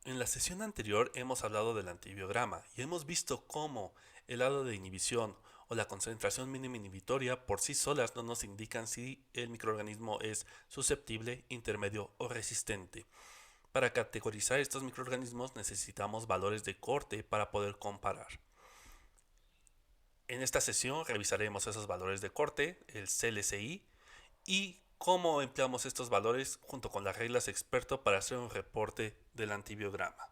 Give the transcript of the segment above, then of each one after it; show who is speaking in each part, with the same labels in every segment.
Speaker 1: En la sesión anterior hemos hablado del antibiograma y hemos visto cómo el lado de inhibición o la concentración mínima inhibitoria por sí solas no nos indican si el microorganismo es susceptible, intermedio o resistente. Para categorizar estos microorganismos necesitamos valores de corte para poder comparar. En esta sesión revisaremos esos valores de corte, el CLCI, y cómo empleamos estos valores junto con las reglas experto para hacer un reporte del antibiograma.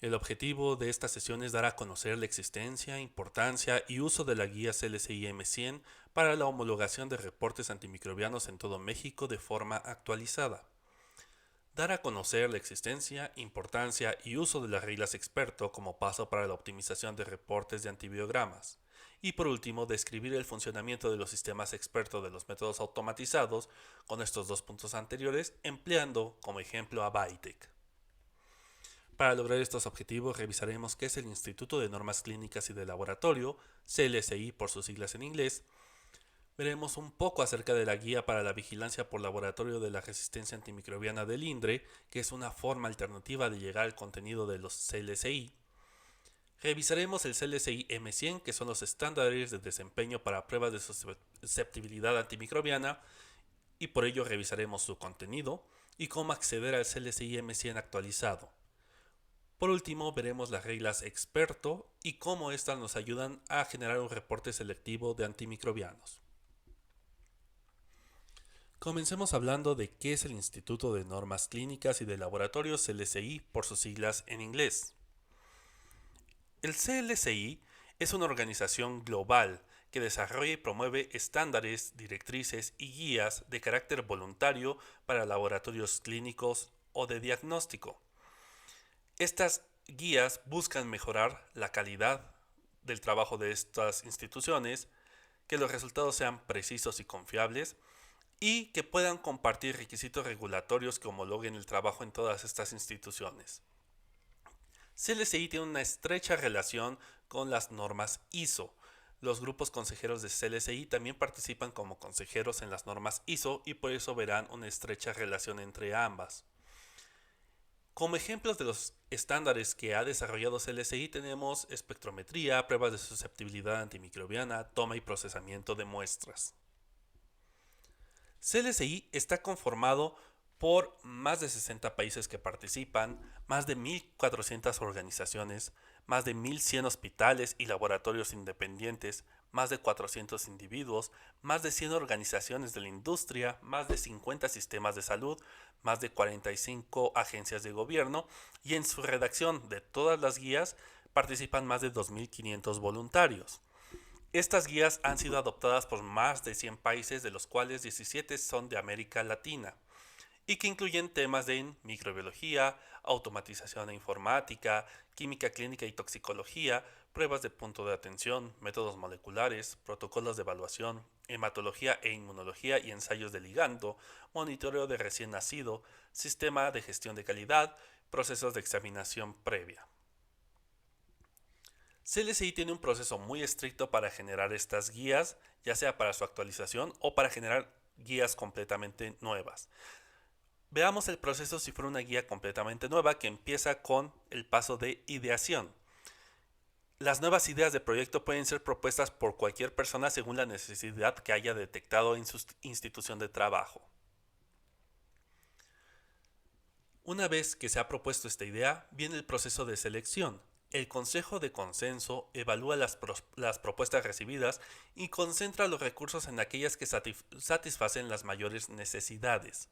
Speaker 1: El objetivo de esta sesión es dar a conocer la existencia, importancia y uso de la guía CLCI M100 para la homologación de reportes antimicrobianos en todo México de forma actualizada. Dar a conocer la existencia, importancia y uso de las reglas experto como paso para la optimización de reportes de antibiogramas. Y por último, describir el funcionamiento de los sistemas expertos de los métodos automatizados con estos dos puntos anteriores, empleando como ejemplo a Bytec. Para lograr estos objetivos revisaremos qué es el Instituto de Normas Clínicas y de Laboratorio, CLSI por sus siglas en inglés. Veremos un poco acerca de la Guía para la Vigilancia por Laboratorio de la Resistencia Antimicrobiana del INDRE, que es una forma alternativa de llegar al contenido de los CLSI. Revisaremos el CLSI M100, que son los estándares de desempeño para pruebas de susceptibilidad antimicrobiana, y por ello revisaremos su contenido y cómo acceder al CLSI M100 actualizado. Por último, veremos las reglas experto y cómo éstas nos ayudan a generar un reporte selectivo de antimicrobianos. Comencemos hablando de qué es el Instituto de Normas Clínicas y de Laboratorios CLSI por sus siglas en inglés. El CLSI es una organización global que desarrolla y promueve estándares, directrices y guías de carácter voluntario para laboratorios clínicos o de diagnóstico. Estas guías buscan mejorar la calidad del trabajo de estas instituciones, que los resultados sean precisos y confiables y que puedan compartir requisitos regulatorios que homologuen el trabajo en todas estas instituciones. CLSI tiene una estrecha relación con las normas ISO. Los grupos consejeros de CLSI también participan como consejeros en las normas ISO y por eso verán una estrecha relación entre ambas. Como ejemplos de los estándares que ha desarrollado CLSI tenemos espectrometría, pruebas de susceptibilidad antimicrobiana, toma y procesamiento de muestras. CLSI está conformado por más de 60 países que participan, más de 1.400 organizaciones, más de 1.100 hospitales y laboratorios independientes, más de 400 individuos, más de 100 organizaciones de la industria, más de 50 sistemas de salud, más de 45 agencias de gobierno y en su redacción de todas las guías participan más de 2.500 voluntarios. Estas guías han sido adoptadas por más de 100 países, de los cuales 17 son de América Latina, y que incluyen temas de microbiología, automatización e informática, química clínica y toxicología, pruebas de punto de atención, métodos moleculares, protocolos de evaluación, hematología e inmunología y ensayos de ligando, monitoreo de recién nacido, sistema de gestión de calidad, procesos de examinación previa. CLSI tiene un proceso muy estricto para generar estas guías, ya sea para su actualización o para generar guías completamente nuevas. Veamos el proceso si fuera una guía completamente nueva, que empieza con el paso de ideación. Las nuevas ideas de proyecto pueden ser propuestas por cualquier persona según la necesidad que haya detectado en su institución de trabajo. Una vez que se ha propuesto esta idea, viene el proceso de selección. El Consejo de Consenso evalúa las propuestas recibidas y concentra los recursos en aquellas que satisfacen las mayores necesidades.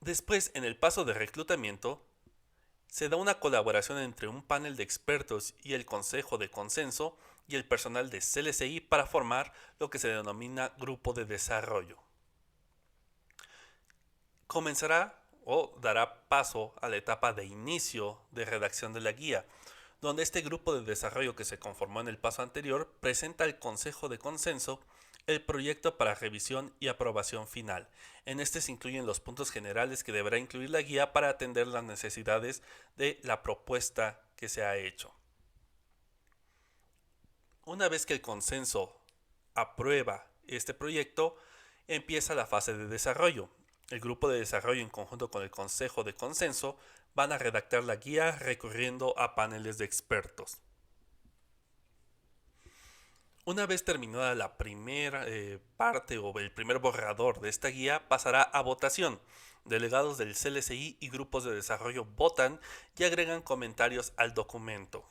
Speaker 1: Después, en el paso de reclutamiento, se da una colaboración entre un panel de expertos y el Consejo de Consenso y el personal de CLSI para formar lo que se denomina Grupo de Desarrollo. Comenzará o dará paso a la etapa de inicio de redacción de la guía, donde este grupo de desarrollo que se conformó en el paso anterior presenta al Consejo de Consenso el proyecto para revisión y aprobación final. En este se incluyen los puntos generales que deberá incluir la guía para atender las necesidades de la propuesta que se ha hecho. Una vez que el consenso aprueba este proyecto, empieza la fase de desarrollo. El grupo de desarrollo en conjunto con el Consejo de Consenso van a redactar la guía recurriendo a paneles de expertos. Una vez terminada la primera parte o el primer borrador de esta guía, pasará a votación. Delegados del CLSI y grupos de desarrollo votan y agregan comentarios al documento.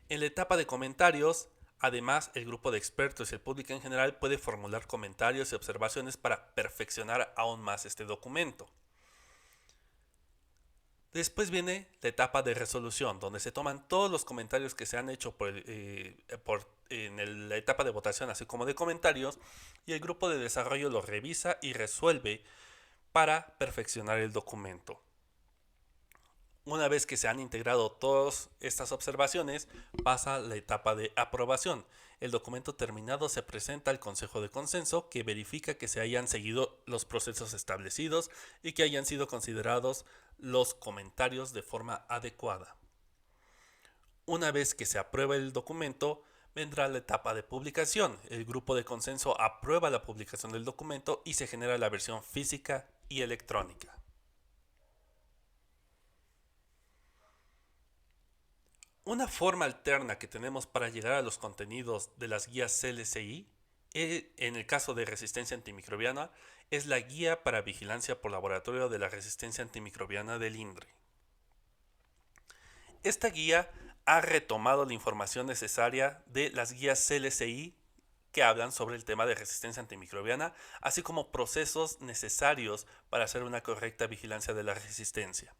Speaker 1: En la etapa de comentarios, además, el grupo de expertos y el público en general puede formular comentarios y observaciones para perfeccionar aún más este documento. Después viene la etapa de resolución, donde se toman todos los comentarios que se han hecho en la etapa de votación, así como de comentarios, y el grupo de desarrollo los revisa y resuelve para perfeccionar el documento. Una vez que se han integrado todas estas observaciones, pasa la etapa de aprobación. El documento terminado se presenta al Consejo de Consenso, que verifica que se hayan seguido los procesos establecidos y que hayan sido considerados los comentarios de forma adecuada. Una vez que se aprueba el documento, vendrá la etapa de publicación. El grupo de consenso aprueba la publicación del documento y se genera la versión física y electrónica. Una forma alterna que tenemos para llegar a los contenidos de las guías CLSI, en el caso de resistencia antimicrobiana, es la Guía para Vigilancia por Laboratorio de la Resistencia Antimicrobiana del INDRE. Esta guía ha retomado la información necesaria de las guías CLSI que hablan sobre el tema de resistencia antimicrobiana, así como procesos necesarios para hacer una correcta vigilancia de la resistencia.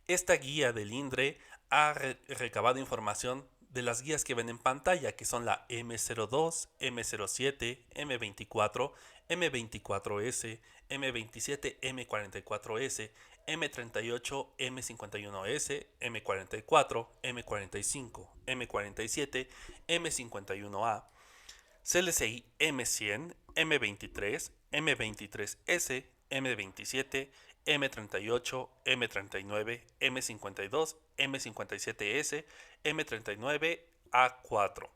Speaker 1: Esta guía del INDRE ha recabado información de las guías que ven en pantalla, que son la M02, M07, M24, M24S, M27, M44S, M38, M51S, M44, M45, M47, M51A, CLSI M100, M23, M23S, M27, M38, M39, M52, M57S, M39A4.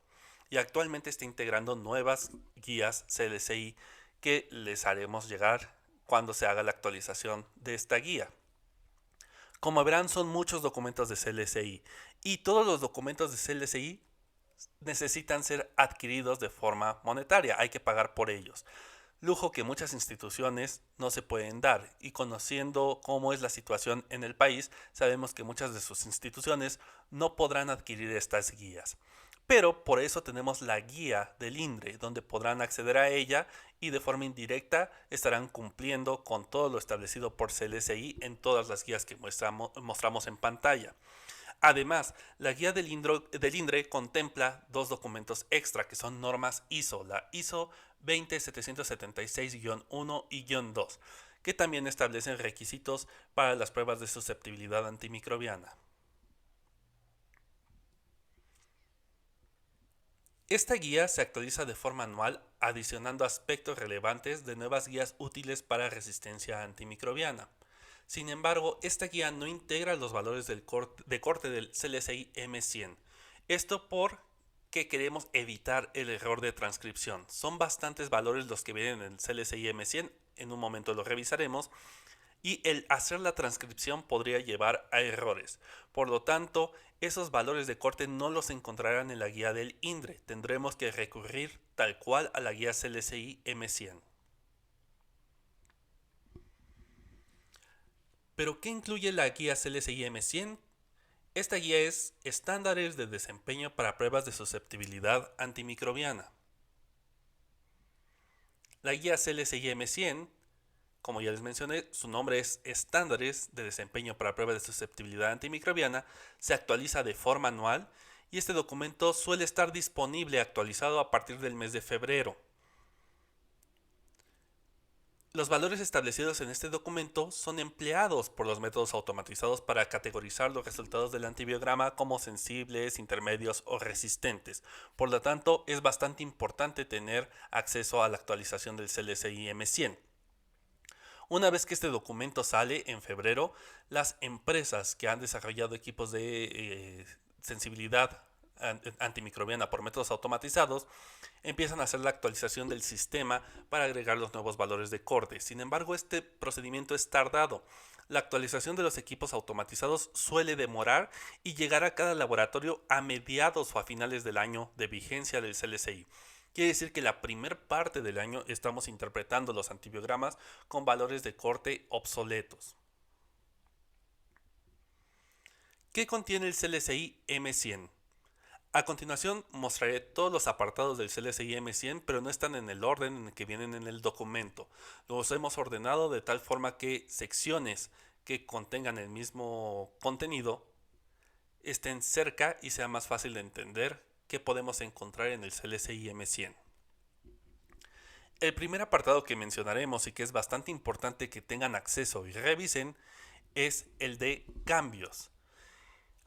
Speaker 1: Y actualmente está integrando nuevas guías CLSI que les haremos llegar cuando se haga la actualización de esta guía. Como verán, son muchos documentos de CLSI y todos los documentos de CLSI necesitan ser adquiridos de forma monetaria, hay que pagar por ellos. Lujo que muchas instituciones no se pueden dar, y conociendo cómo es la situación en el país, sabemos que muchas de sus instituciones no podrán adquirir estas guías. Pero por eso tenemos la guía del INDRE, donde podrán acceder a ella y de forma indirecta estarán cumpliendo con todo lo establecido por CLSI en todas las guías que mostramos en pantalla. Además, la guía del INDRE contempla dos documentos extra que son normas ISO, la ISO 20776-1 y -2, que también establecen requisitos para las pruebas de susceptibilidad antimicrobiana. Esta guía se actualiza de forma anual, adicionando aspectos relevantes de nuevas guías útiles para resistencia antimicrobiana. Sin embargo, esta guía no integra los valores de corte del CLSI M100. Esto porque queremos evitar el error de transcripción. Son bastantes valores los que vienen en el CLSI M100, en un momento lo revisaremos, y el hacer la transcripción podría llevar a errores. Por lo tanto, esos valores de corte no los encontrarán en la guía del INDRE. Tendremos que recurrir tal cual a la guía CLSI M100. ¿Pero qué incluye la guía CLSI M100? Esta guía es estándares de desempeño para pruebas de susceptibilidad antimicrobiana. La guía CLSI M100, como ya les mencioné, su nombre es Estándares de Desempeño para Pruebas de Susceptibilidad Antimicrobiana, se actualiza de forma anual y este documento suele estar disponible actualizado a partir del mes de febrero. Los valores establecidos en este documento son empleados por los métodos automatizados para categorizar los resultados del antibiograma como sensibles, intermedios o resistentes. Por lo tanto, es bastante importante tener acceso a la actualización del CLSI M100. Una vez que este documento sale en febrero, las empresas que han desarrollado equipos de sensibilidad antimicrobiana por métodos automatizados, empiezan a hacer la actualización del sistema para agregar los nuevos valores de corte. Sin embargo, este procedimiento es tardado. La actualización de los equipos automatizados suele demorar y llegar a cada laboratorio a mediados o a finales del año de vigencia del CLCI. Quiere decir que la primer parte del año estamos interpretando los antibiogramas con valores de corte obsoletos. ¿Qué contiene el CLCI M100? A continuación mostraré todos los apartados del CLCI M100, pero no están en el orden en el que vienen en el documento. Los hemos ordenado de tal forma que secciones que contengan el mismo contenido estén cerca y sea más fácil de entender qué podemos encontrar en el CLCI M100. El primer apartado que mencionaremos y que es bastante importante que tengan acceso y revisen es el de cambios.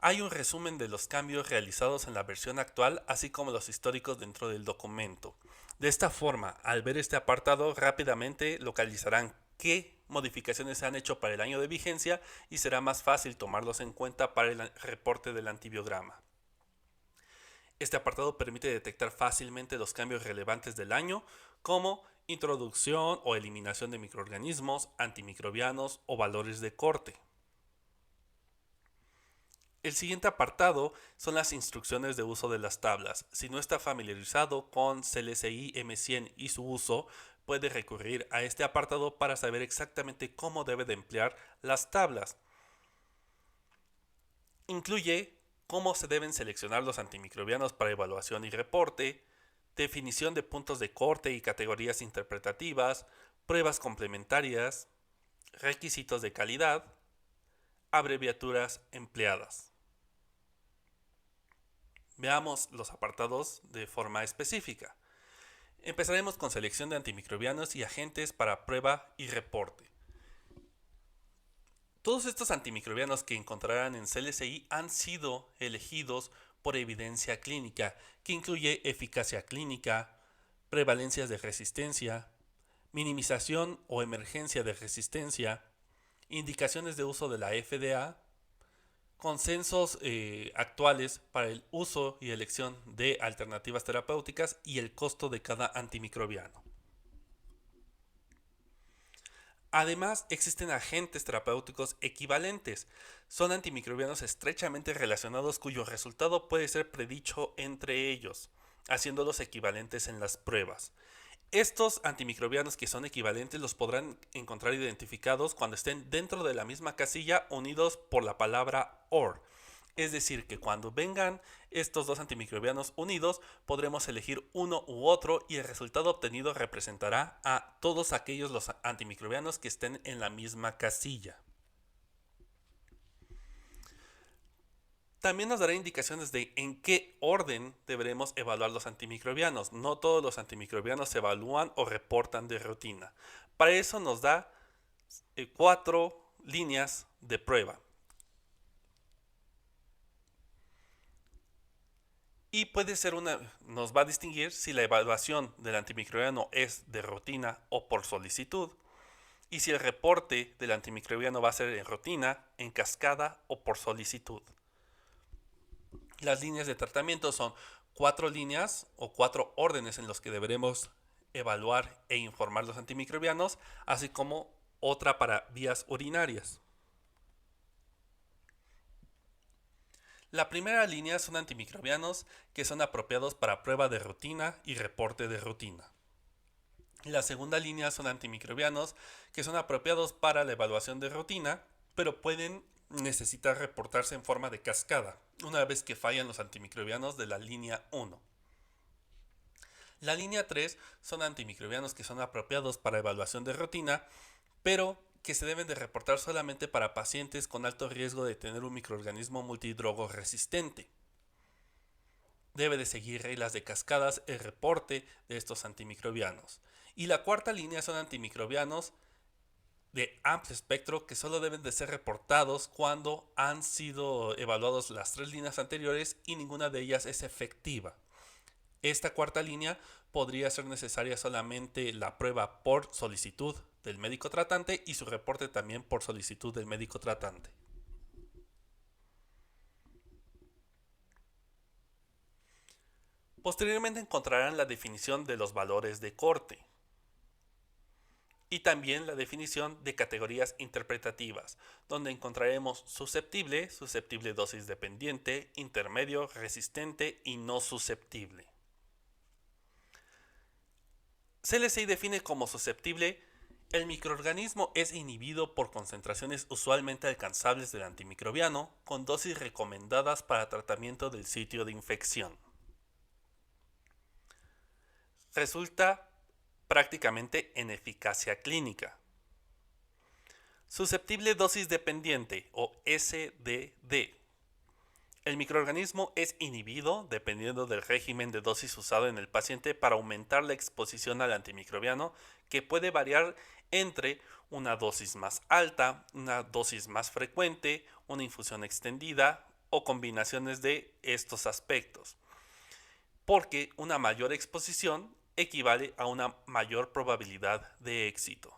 Speaker 1: Hay un resumen de los cambios realizados en la versión actual, así como los históricos dentro del documento. De esta forma, al ver este apartado, rápidamente localizarán qué modificaciones se han hecho para el año de vigencia y será más fácil tomarlos en cuenta para el reporte del antibiograma. Este apartado permite detectar fácilmente los cambios relevantes del año, como introducción o eliminación de microorganismos, antimicrobianos o valores de corte. El siguiente apartado son las instrucciones de uso de las tablas. Si no está familiarizado con CLCI M100 y su uso, puede recurrir a este apartado para saber exactamente cómo debe de emplear las tablas. Incluye cómo se deben seleccionar los antimicrobianos para evaluación y reporte, definición de puntos de corte y categorías interpretativas, pruebas complementarias, requisitos de calidad, abreviaturas empleadas. Veamos los apartados de forma específica. Empezaremos con selección de antimicrobianos y agentes para prueba y reporte. Todos estos antimicrobianos que encontrarán en CLCI han sido elegidos por evidencia clínica, que incluye eficacia clínica, prevalencias de resistencia, minimización o emergencia de resistencia, indicaciones de uso de la FDA, consensos actuales para el uso y elección de alternativas terapéuticas y el costo de cada antimicrobiano. Además, existen agentes terapéuticos equivalentes. Son antimicrobianos estrechamente relacionados cuyo resultado puede ser predicho entre ellos, haciéndolos equivalentes en las pruebas. Estos antimicrobianos que son equivalentes los podrán encontrar identificados cuando estén dentro de la misma casilla unidos por la palabra OR. Es decir, que cuando vengan estos dos antimicrobianos unidos, podremos elegir uno u otro y el resultado obtenido representará a todos aquellos los antimicrobianos que estén en la misma casilla. También nos dará indicaciones de en qué orden deberemos evaluar los antimicrobianos. No todos los antimicrobianos se evalúan o reportan de rutina. Para eso nos da 4 líneas de prueba. Y nos va a distinguir si la evaluación del antimicrobiano es de rutina o por solicitud. Y si el reporte del antimicrobiano va a ser en rutina, en cascada o por solicitud. Las líneas de tratamiento son 4 líneas o 4 órdenes en los que deberemos evaluar e informar los antimicrobianos, así como otra para vías urinarias. La primera línea son antimicrobianos que son apropiados para prueba de rutina y reporte de rutina. La segunda línea son antimicrobianos que son apropiados para la evaluación de rutina, pero pueden necesitar reportarse en forma de cascada, una vez que fallan los antimicrobianos de la línea 1. La línea 3 son antimicrobianos que son apropiados para evaluación de rutina, pero que se deben de reportar solamente para pacientes con alto riesgo de tener un microorganismo multidrogo resistente. Debe de seguir reglas de cascadas el reporte de estos antimicrobianos. Y la cuarta línea son antimicrobianos de amplio espectro que solo deben de ser reportados cuando han sido evaluados las 3 líneas anteriores y ninguna de ellas es efectiva. Esta cuarta línea podría ser necesaria solamente la prueba por solicitud del médico tratante y su reporte también por solicitud del médico tratante. Posteriormente encontrarán la definición de los valores de corte y también la definición de categorías interpretativas, donde encontraremos susceptible, susceptible dosis dependiente, intermedio, resistente y no susceptible. CLCI define como susceptible: el microorganismo es inhibido por concentraciones usualmente alcanzables del antimicrobiano con dosis recomendadas para tratamiento del sitio de infección. Resulta prácticamente en eficacia clínica. Susceptible dosis dependiente o SDD. El microorganismo es inhibido dependiendo del régimen de dosis usado en el paciente para aumentar la exposición al antimicrobiano, que puede variar entre una dosis más alta, una dosis más frecuente, una infusión extendida o combinaciones de estos aspectos, porque una mayor exposición equivale a una mayor probabilidad de éxito.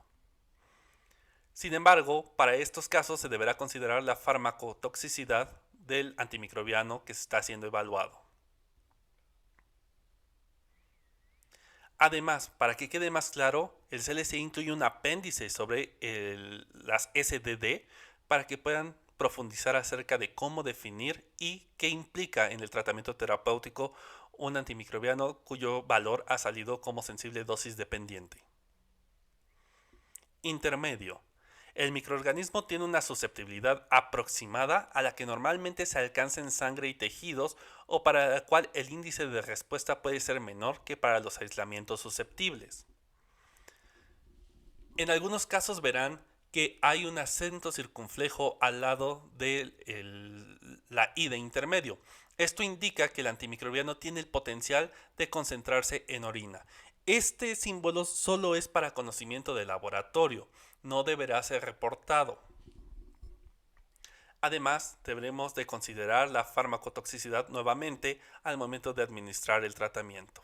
Speaker 1: Sin embargo, para estos casos se deberá considerar la farmacotoxicidad del antimicrobiano que está siendo evaluado. Además, para que quede más claro, el CLC incluye un apéndice sobre las SDD para que puedan profundizar acerca de cómo definir y qué implica en el tratamiento terapéutico un antimicrobiano cuyo valor ha salido como sensible dosis dependiente. Intermedio. El microorganismo tiene una susceptibilidad aproximada a la que normalmente se alcanza en sangre y tejidos, o para la cual el índice de respuesta puede ser menor que para los aislamientos susceptibles. En algunos casos verán que hay un acento circunflejo al lado de la I de intermedio. Esto indica que el antimicrobiano tiene el potencial de concentrarse en orina. Este símbolo solo es para conocimiento de laboratorio, no deberá ser reportado. Además, deberemos de considerar la farmacotoxicidad nuevamente al momento de administrar el tratamiento.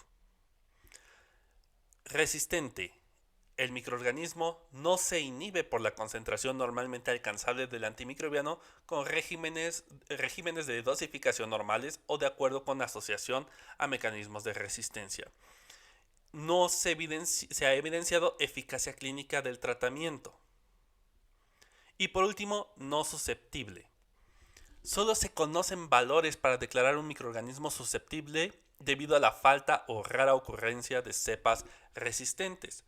Speaker 1: Resistente. El microorganismo no se inhibe por la concentración normalmente alcanzable del antimicrobiano con regímenes de dosificación normales o de acuerdo con asociación a mecanismos de resistencia. No se ha evidenciado eficacia clínica del tratamiento. Y por último, no susceptible. Solo se conocen valores para declarar un microorganismo susceptible debido a la falta o rara ocurrencia de cepas resistentes.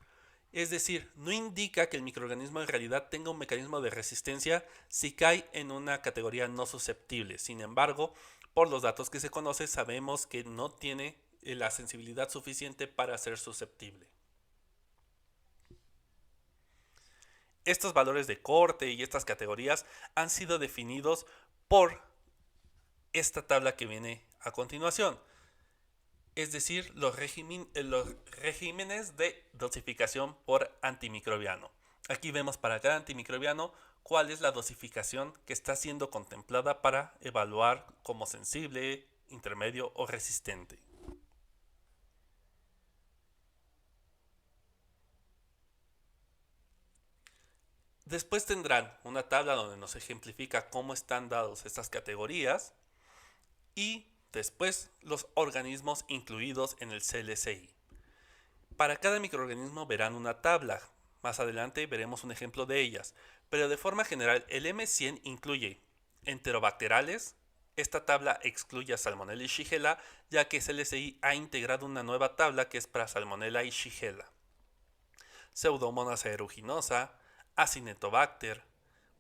Speaker 1: Es decir, no indica que el microorganismo en realidad tenga un mecanismo de resistencia si cae en una categoría no susceptible. Sin embargo, por los datos que se conocen, sabemos que no tiene la sensibilidad suficiente para ser susceptible. Estos valores de corte y estas categorías han sido definidos por esta tabla que viene a continuación, es decir, los regímenes de dosificación por antimicrobiano. Aquí vemos para cada antimicrobiano cuál es la dosificación que está siendo contemplada para evaluar como sensible, intermedio o resistente. Después tendrán una tabla donde nos ejemplifica cómo están dados estas categorías y después los organismos incluidos en el CLCI. Para cada microorganismo verán una tabla. Más adelante veremos un ejemplo de ellas, pero de forma general el M100 incluye enterobacterales. Esta tabla excluye a Salmonella y Shigella, ya que CLCI ha integrado una nueva tabla que es para Salmonella y Shigella. Pseudomonas aeruginosa, Acinetobacter,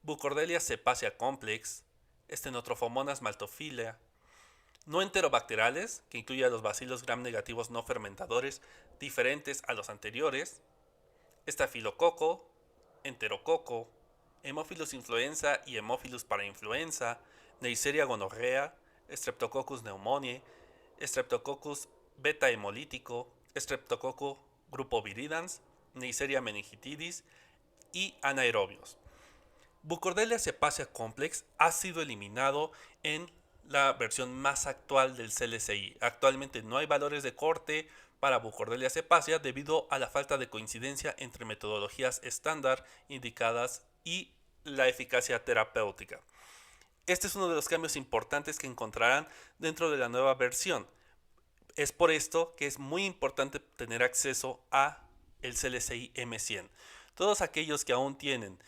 Speaker 1: Bucordelia cepacia complex, Stenotrophomonas maltophilia, no enterobacterales, que incluye a los bacilos gram negativos no fermentadores diferentes a los anteriores, estafilococo, enterococo, Haemophilus influenza y Haemophilus parainfluenza, Neisseria gonorrea, Streptococcus pneumoniae, Streptococcus beta hemolítico, Streptococcus grupo viridans, Neisseria meningitidis y anaerobios. Bucordelia cepacia complex ha sido eliminado en la versión más actual del CLCI. Actualmente no hay valores de corte para Bucordelia cepacia debido a la falta de coincidencia entre metodologías estándar indicadas y la eficacia terapéutica. Este es uno de los cambios importantes que encontrarán dentro de la nueva versión. Es por esto que es muy importante tener acceso a el CLCI M100. Todos aquellos que aún tienen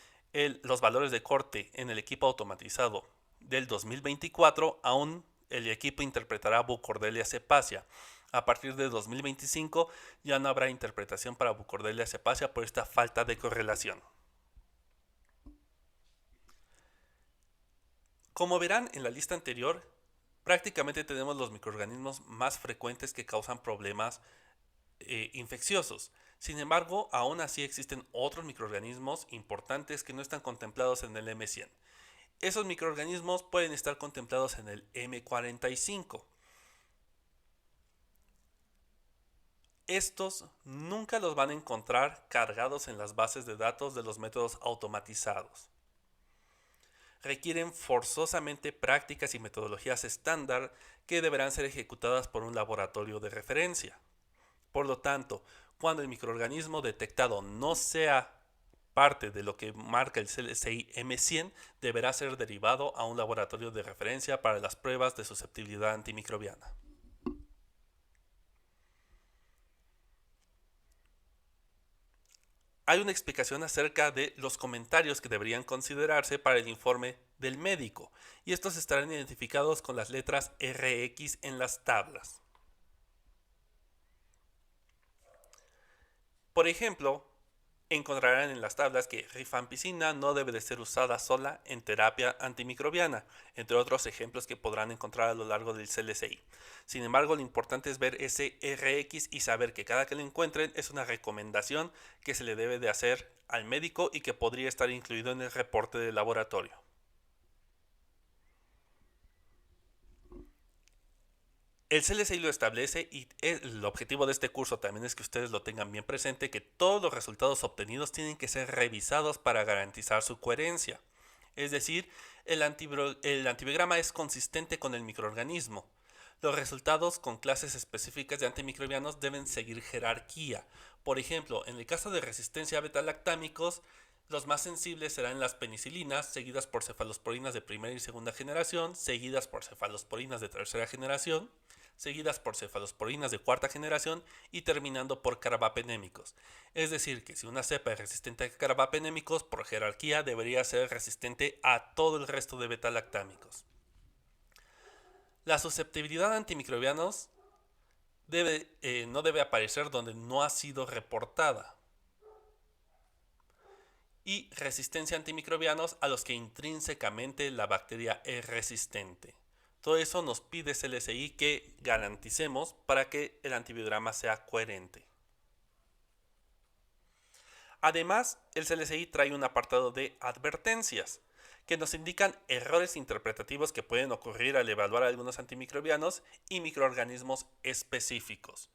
Speaker 1: los valores de corte en el equipo automatizado del 2024, aún el equipo interpretará Bucordelia cepacia. A partir de 2025 ya no habrá interpretación para Bucordelia cepacia por esta falta de correlación. Como verán en la lista anterior, prácticamente tenemos los microorganismos más frecuentes que causan problemas infecciosos. Sin embargo, aún así existen otros microorganismos importantes que no están contemplados en el M100. Esos microorganismos pueden estar contemplados en el M45. Estos nunca los van a encontrar cargados en las bases de datos de los métodos automatizados. Requieren forzosamente prácticas y metodologías estándar que deberán ser ejecutadas por un laboratorio de referencia. Por lo tanto, cuando el microorganismo detectado no sea parte de lo que marca el CLCI M100, deberá ser derivado a un laboratorio de referencia para las pruebas de susceptibilidad antimicrobiana. Hay una explicación acerca de los comentarios que deberían considerarse para el informe del médico, y estos estarán identificados con las letras RX en las tablas. Por ejemplo, encontrarán en las tablas que rifampicina no debe de ser usada sola en terapia antimicrobiana, entre otros ejemplos que podrán encontrar a lo largo del CLCI. Sin embargo, lo importante es ver ese RX y saber que cada que lo encuentren es una recomendación que se le debe de hacer al médico y que podría estar incluido en el reporte de laboratorio. El CLCI lo establece y el objetivo de este curso también es que ustedes lo tengan bien presente, que todos los resultados obtenidos tienen que ser revisados para garantizar su coherencia. Es decir, el antibiograma es consistente con el microorganismo. Los resultados con clases específicas de antimicrobianos deben seguir jerarquía. Por ejemplo, en el caso de resistencia a betalactámicos, los más sensibles serán las penicilinas, seguidas por cefalosporinas de primera y segunda generación, seguidas por cefalosporinas de tercera generación, seguidas por cefalosporinas de cuarta generación y terminando por carbapenémicos. Es decir, que si una cepa es resistente a carbapenémicos, por jerarquía debería ser resistente a todo el resto de betalactámicos. La susceptibilidad a antimicrobianos no debe aparecer donde no ha sido reportada. Y resistencia a antimicrobianos a los que intrínsecamente la bacteria es resistente. Todo eso nos pide CLCI que garanticemos para que el antibiograma sea coherente. Además, el CLCI trae un apartado de advertencias que nos indican errores interpretativos que pueden ocurrir al evaluar algunos antimicrobianos y microorganismos específicos.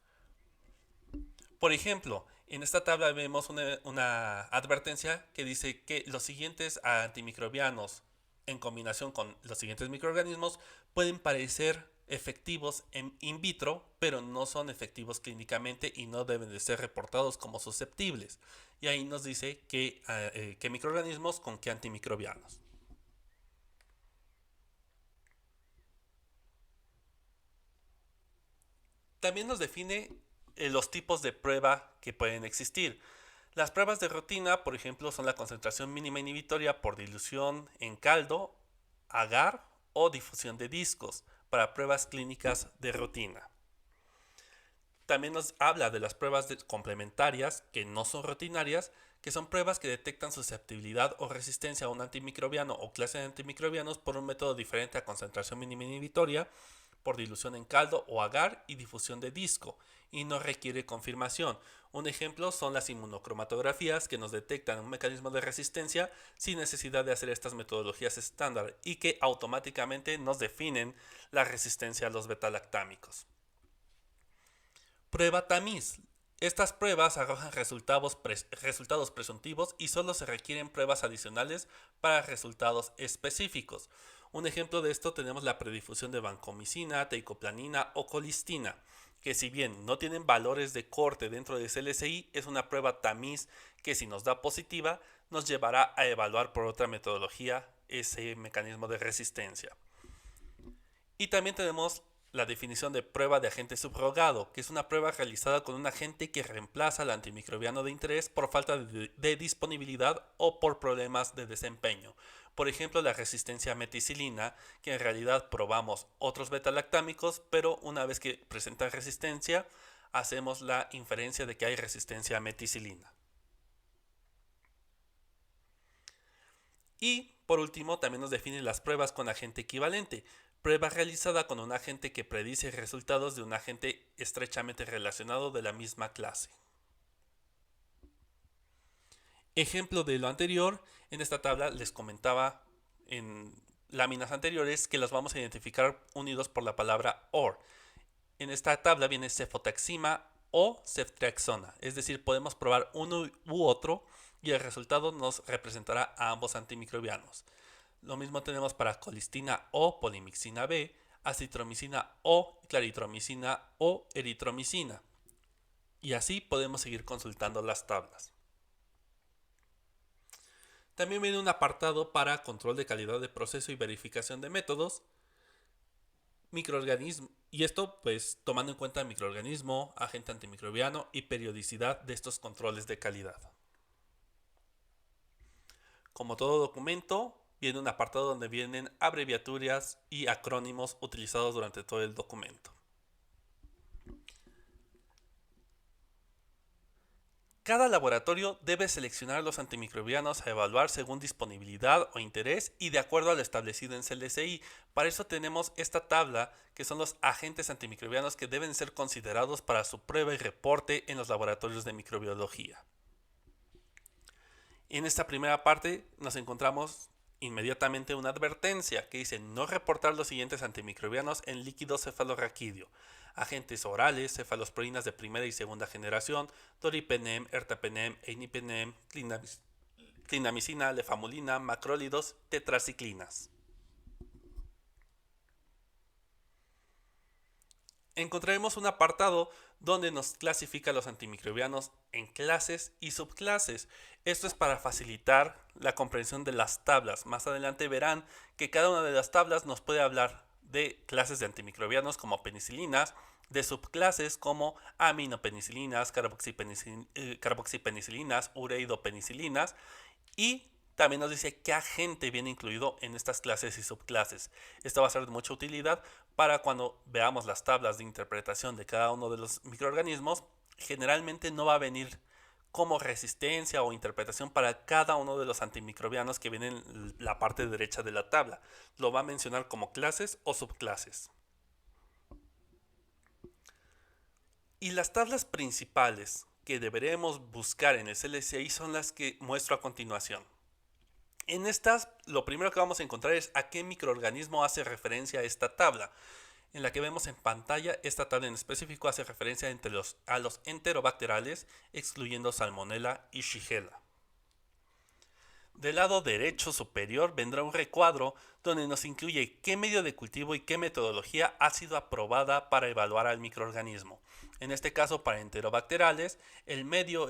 Speaker 1: Por ejemplo, en esta tabla vemos una advertencia que dice que los siguientes antimicrobianos en combinación con los siguientes microorganismos pueden parecer efectivos in vitro, pero no son efectivos clínicamente y no deben de ser reportados como susceptibles. Y ahí nos dice qué microorganismos con qué antimicrobianos. También nos define los tipos de prueba que pueden existir. Las pruebas de rutina, por ejemplo, son la concentración mínima inhibitoria por dilución en caldo, agar o difusión de discos para pruebas clínicas de rutina. También nos habla de las pruebas complementarias, que no son rutinarias, que son pruebas que detectan susceptibilidad o resistencia a un antimicrobiano o clase de antimicrobianos por un método diferente a concentración mínima inhibitoria, por dilución en caldo o agar y difusión de disco, y no requiere confirmación. Un ejemplo son las inmunocromatografías que nos detectan un mecanismo de resistencia sin necesidad de hacer estas metodologías estándar y que automáticamente nos definen la resistencia a los betalactámicos. Prueba tamiz. Estas pruebas arrojan resultados presuntivos y solo se requieren pruebas adicionales para resultados específicos. Un ejemplo de esto tenemos la predifusión de vancomicina, teicoplanina o colistina, que si bien no tienen valores de corte dentro de CLCI, es una prueba tamiz que si nos da positiva, nos llevará a evaluar por otra metodología ese mecanismo de resistencia. Y también tenemos la definición de prueba de agente subrogado, que es una prueba realizada con un agente que reemplaza al antimicrobiano de interés por falta de disponibilidad o por problemas de desempeño. Por ejemplo, la resistencia a meticilina, que en realidad probamos otros beta-lactámicos, pero una vez que presenta resistencia, hacemos la inferencia de que hay resistencia a meticilina. Y por último, también nos define las pruebas con agente equivalente, prueba realizada con un agente que predice resultados de un agente estrechamente relacionado de la misma clase. Ejemplo de lo anterior, en esta tabla les comentaba en láminas anteriores que las vamos a identificar unidos por la palabra OR. En esta tabla viene cefotaxima o ceftriaxona, es decir, podemos probar uno u otro y el resultado nos representará a ambos antimicrobianos. Lo mismo tenemos para colistina o polimixina B, acitromicina o claritromicina o eritromicina. Y así podemos seguir consultando las tablas. También viene un apartado para control de calidad de proceso y verificación de métodos, microorganismo, y esto pues tomando en cuenta microorganismo, agente antimicrobiano y periodicidad de estos controles de calidad. Como todo documento, viene un apartado donde vienen abreviaturas y acrónimos utilizados durante todo el documento. Cada laboratorio debe seleccionar los antimicrobianos a evaluar según disponibilidad o interés y de acuerdo a lo establecido en CLSI. Para eso tenemos esta tabla que son los agentes antimicrobianos que deben ser considerados para su prueba y reporte en los laboratorios de microbiología. En esta primera parte nos encontramos inmediatamente una advertencia que dice no reportar los siguientes antimicrobianos en líquido cefalorraquídeo: agentes orales, cefalosporinas de primera y segunda generación, doripenem, ertapenem, einipenem, clindamicina, lefamulina, macrólidos, tetraciclinas. Encontraremos un apartado donde nos clasifica los antimicrobianos en clases y subclases. Esto es para facilitar la comprensión de las tablas. Más adelante verán que cada una de las tablas nos puede hablar de clases de antimicrobianos como penicilinas, de subclases como aminopenicilinas, carboxipenicilinas, ureidopenicilinas, y también nos dice qué agente viene incluido en estas clases y subclases. Esto va a ser de mucha utilidad para cuando veamos las tablas de interpretación de cada uno de los microorganismos. Generalmente no va a venir como resistencia o interpretación para cada uno de los antimicrobianos que vienen en la parte derecha de la tabla. Lo va a mencionar como clases o subclases. Y las tablas principales que deberemos buscar en el CLSI son las que muestro a continuación. En estas, lo primero que vamos a encontrar es a qué microorganismo hace referencia esta tabla. En la que vemos en pantalla, esta tabla en específico hace referencia a los enterobacterales, excluyendo Salmonella y Shigella. Del lado derecho superior vendrá un recuadro donde nos incluye qué medio de cultivo y qué metodología ha sido aprobada para evaluar al microorganismo. En este caso, para enterobacterales, el medio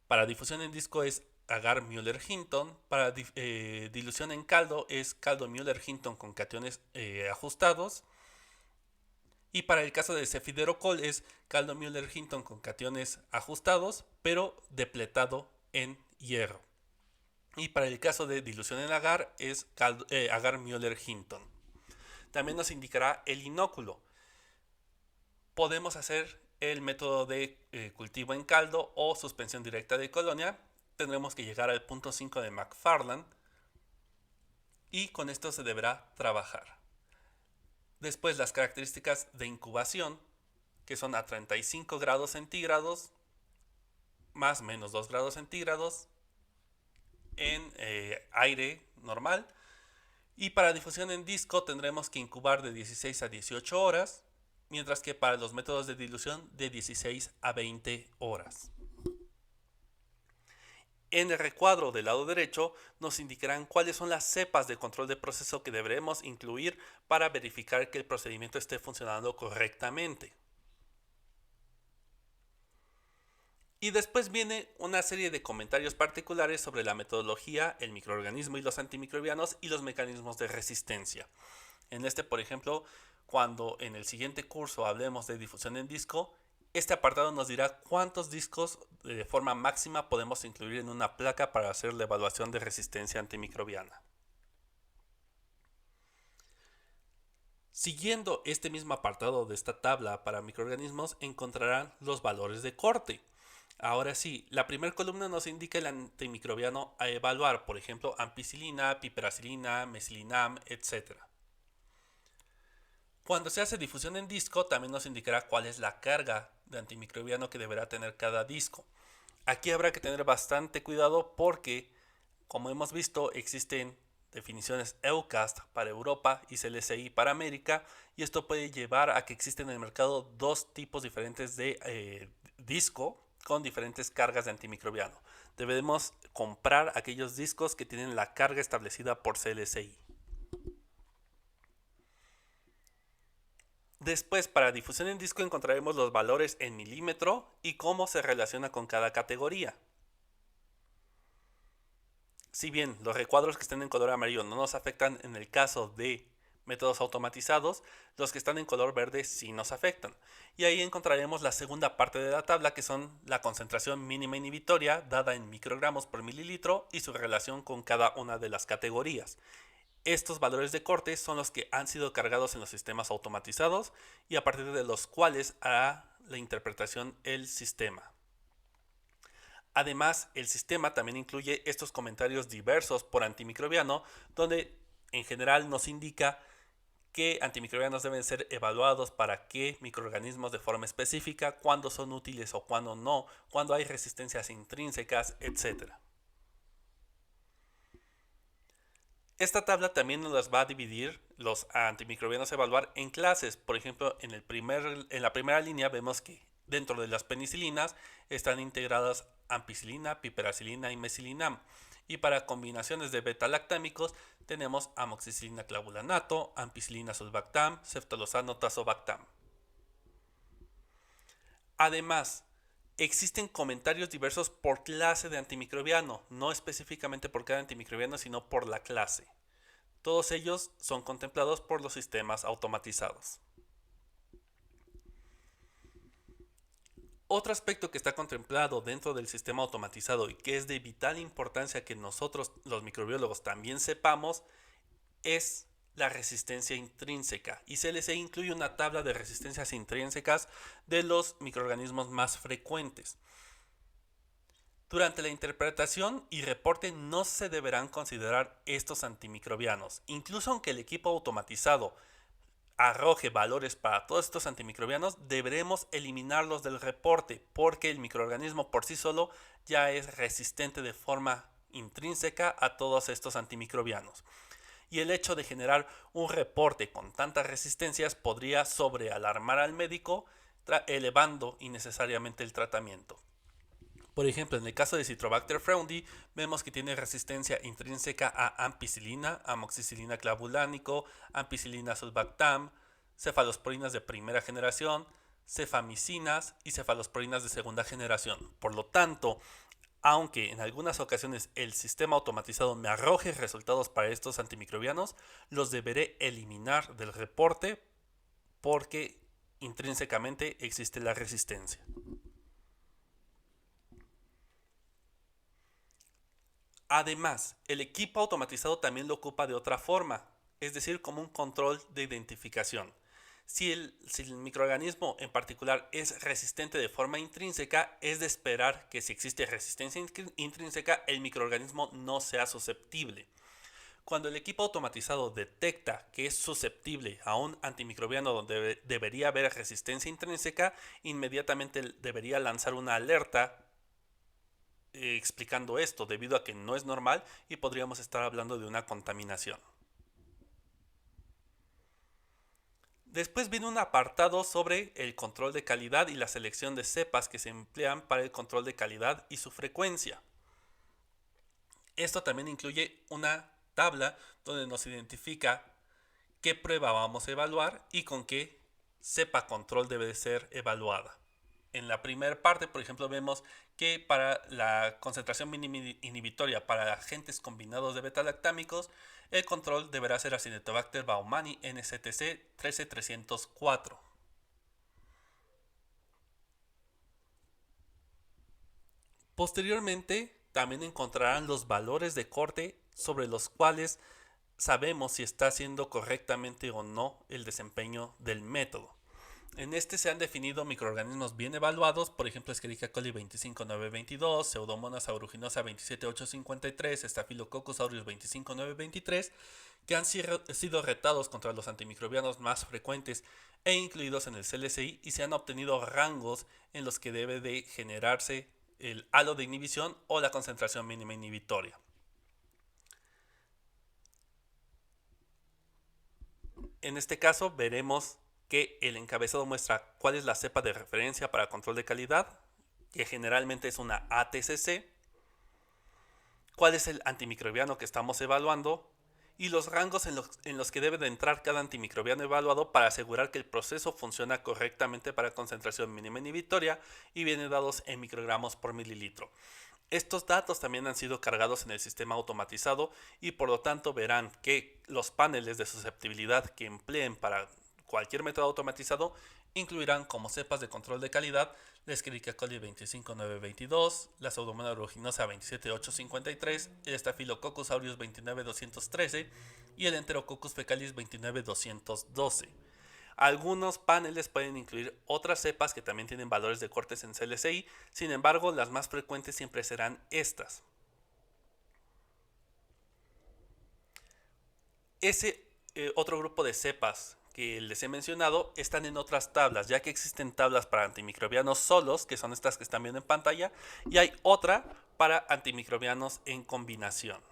Speaker 1: para difusión en disco es agar Müller-Hinton, para dilución en caldo es caldo Müller-Hinton con cationes ajustados, y para el caso de cefiderocol es caldo Müller-Hinton con cationes ajustados, pero depletado en hierro. Y para el caso de dilución en agar es agar Müller-Hinton. También nos indicará el inóculo. Podemos hacer el método de cultivo en caldo o suspensión directa de colonia. Tendremos que llegar al punto 5 de McFarland y con esto se deberá trabajar. Después las características de incubación, que son a 35 grados centígrados más menos 2 grados centígrados en aire normal. Y para difusión en disco tendremos que incubar de 16 a 18 horas, mientras que para los métodos de dilución de 16 a 20 horas. En el recuadro del lado derecho nos indicarán cuáles son las cepas de control de proceso que deberemos incluir para verificar que el procedimiento esté funcionando correctamente. Y después viene una serie de comentarios particulares sobre la metodología, el microorganismo y los antimicrobianos y los mecanismos de resistencia. En este, por ejemplo, cuando en el siguiente curso hablemos de difusión en disco, este apartado nos dirá cuántos discos de forma máxima podemos incluir en una placa para hacer la evaluación de resistencia antimicrobiana. Siguiendo este mismo apartado de esta tabla para microorganismos, encontrarán los valores de corte. Ahora sí, la primera columna nos indica el antimicrobiano a evaluar, por ejemplo, ampicilina, piperacilina, mesilinam, etc. Cuando se hace difusión en disco, también nos indicará cuál es la carga de antimicrobiano que deberá tener cada disco. Aquí habrá que tener bastante cuidado porque, como hemos visto, existen definiciones EUCAST para Europa y CLSI para América, y esto puede llevar a que existen en el mercado dos tipos diferentes de disco con diferentes cargas de antimicrobiano. Debemos comprar aquellos discos que tienen la carga establecida por CLSI. Después, para difusión en disco encontraremos los valores en milímetro y cómo se relaciona con cada categoría. Si bien los recuadros que estén en color amarillo no nos afectan en el caso de métodos automatizados, los que están en color verde sí nos afectan. Y ahí encontraremos la segunda parte de la tabla, que son la concentración mínima inhibitoria dada en microgramos por mililitro y su relación con cada una de las categorías. Estos valores de corte son los que han sido cargados en los sistemas automatizados y a partir de los cuales hará la interpretación el sistema. Además, el sistema también incluye estos comentarios diversos por antimicrobiano, donde en general nos indica qué antimicrobianos deben ser evaluados para qué microorganismos de forma específica, cuándo son útiles o cuándo no, cuándo hay resistencias intrínsecas, etc. Esta tabla también nos las va a dividir los antimicrobianos a evaluar en clases. Por ejemplo, en la primera línea vemos que dentro de las penicilinas están integradas ampicilina, piperacilina y mesilinam. Y para combinaciones de beta-lactámicos tenemos amoxicilina clavulanato, ampicilina sulbactam, ceftalozano tazobactam. Además, existen comentarios diversos por clase de antimicrobiano, no específicamente por cada antimicrobiano, sino por la clase. Todos ellos son contemplados por los sistemas automatizados. Otro aspecto que está contemplado dentro del sistema automatizado y que es de vital importancia que nosotros los microbiólogos también sepamos es la resistencia intrínseca, y se les incluye una tabla de resistencias intrínsecas de los microorganismos más frecuentes. Durante la interpretación y reporte no se deberán considerar estos antimicrobianos, incluso aunque el equipo automatizado arroje valores para todos estos antimicrobianos, deberemos eliminarlos del reporte porque el microorganismo por sí solo ya es resistente de forma intrínseca a todos estos antimicrobianos. Y el hecho de generar un reporte con tantas resistencias podría sobrealarmar al médico, elevando innecesariamente el tratamiento. Por ejemplo, en el caso de Citrobacter freundii, vemos que tiene resistencia intrínseca a ampicilina, amoxicilina clavulánico, ampicilina sulbactam, cefalosporinas de primera generación, cefamicinas y cefalosporinas de segunda generación. Por lo tanto, aunque en algunas ocasiones el sistema automatizado me arroje resultados para estos antimicrobianos, los deberé eliminar del reporte porque intrínsecamente existe la resistencia. Además, el equipo automatizado también lo ocupa de otra forma, es decir, como un control de identificación. Si el microorganismo en particular es resistente de forma intrínseca, es de esperar que si existe resistencia intrínseca, el microorganismo no sea susceptible. Cuando el equipo automatizado detecta que es susceptible a un antimicrobiano donde debería haber resistencia intrínseca, inmediatamente debería lanzar una alerta explicando esto, debido a que no es normal y podríamos estar hablando de una contaminación. Después viene un apartado sobre el control de calidad y la selección de cepas que se emplean para el control de calidad y su frecuencia. Esto también incluye una tabla donde nos identifica qué prueba vamos a evaluar y con qué cepa control debe ser evaluada. En la primera parte, por ejemplo, vemos que para la concentración mínima inhibitoria para agentes combinados de beta-lactámicos, el control deberá ser Acinetobacter baumannii NCTC 13304. Posteriormente, también encontrarán los valores de corte sobre los cuales sabemos si está haciendo correctamente o no el desempeño del método. En este se han definido microorganismos bien evaluados, por ejemplo, Escherichia coli 25922, Pseudomonas aeruginosa 27853, Staphylococcus aureus 25923, que han sido retados contra los antimicrobianos más frecuentes e incluidos en el CLSI, y se han obtenido rangos en los que debe de generarse el halo de inhibición o la concentración mínima inhibitoria. En este caso veremos que el encabezado muestra cuál es la cepa de referencia para control de calidad, que generalmente es una ATCC, cuál es el antimicrobiano que estamos evaluando y los rangos en los que debe de entrar cada antimicrobiano evaluado para asegurar que el proceso funciona correctamente para concentración mínima inhibitoria, y vienen dados en microgramos por mililitro. Estos datos también han sido cargados en el sistema automatizado, y por lo tanto verán que los paneles de susceptibilidad que empleen para cualquier método automatizado incluirán como cepas de control de calidad la Escherichia coli 25922, la Pseudomonas aeruginosa 27853, el Staphylococcus aureus 29213 y el Enterococcus fecalis 29212. Algunos paneles pueden incluir otras cepas que también tienen valores de cortes en CLSI, sin embargo, las más frecuentes siempre serán estas. Ese otro grupo de cepas que les he mencionado están en otras tablas, ya que existen tablas para antimicrobianos solos, que son estas que están viendo en pantalla, y hay otra para antimicrobianos en combinación.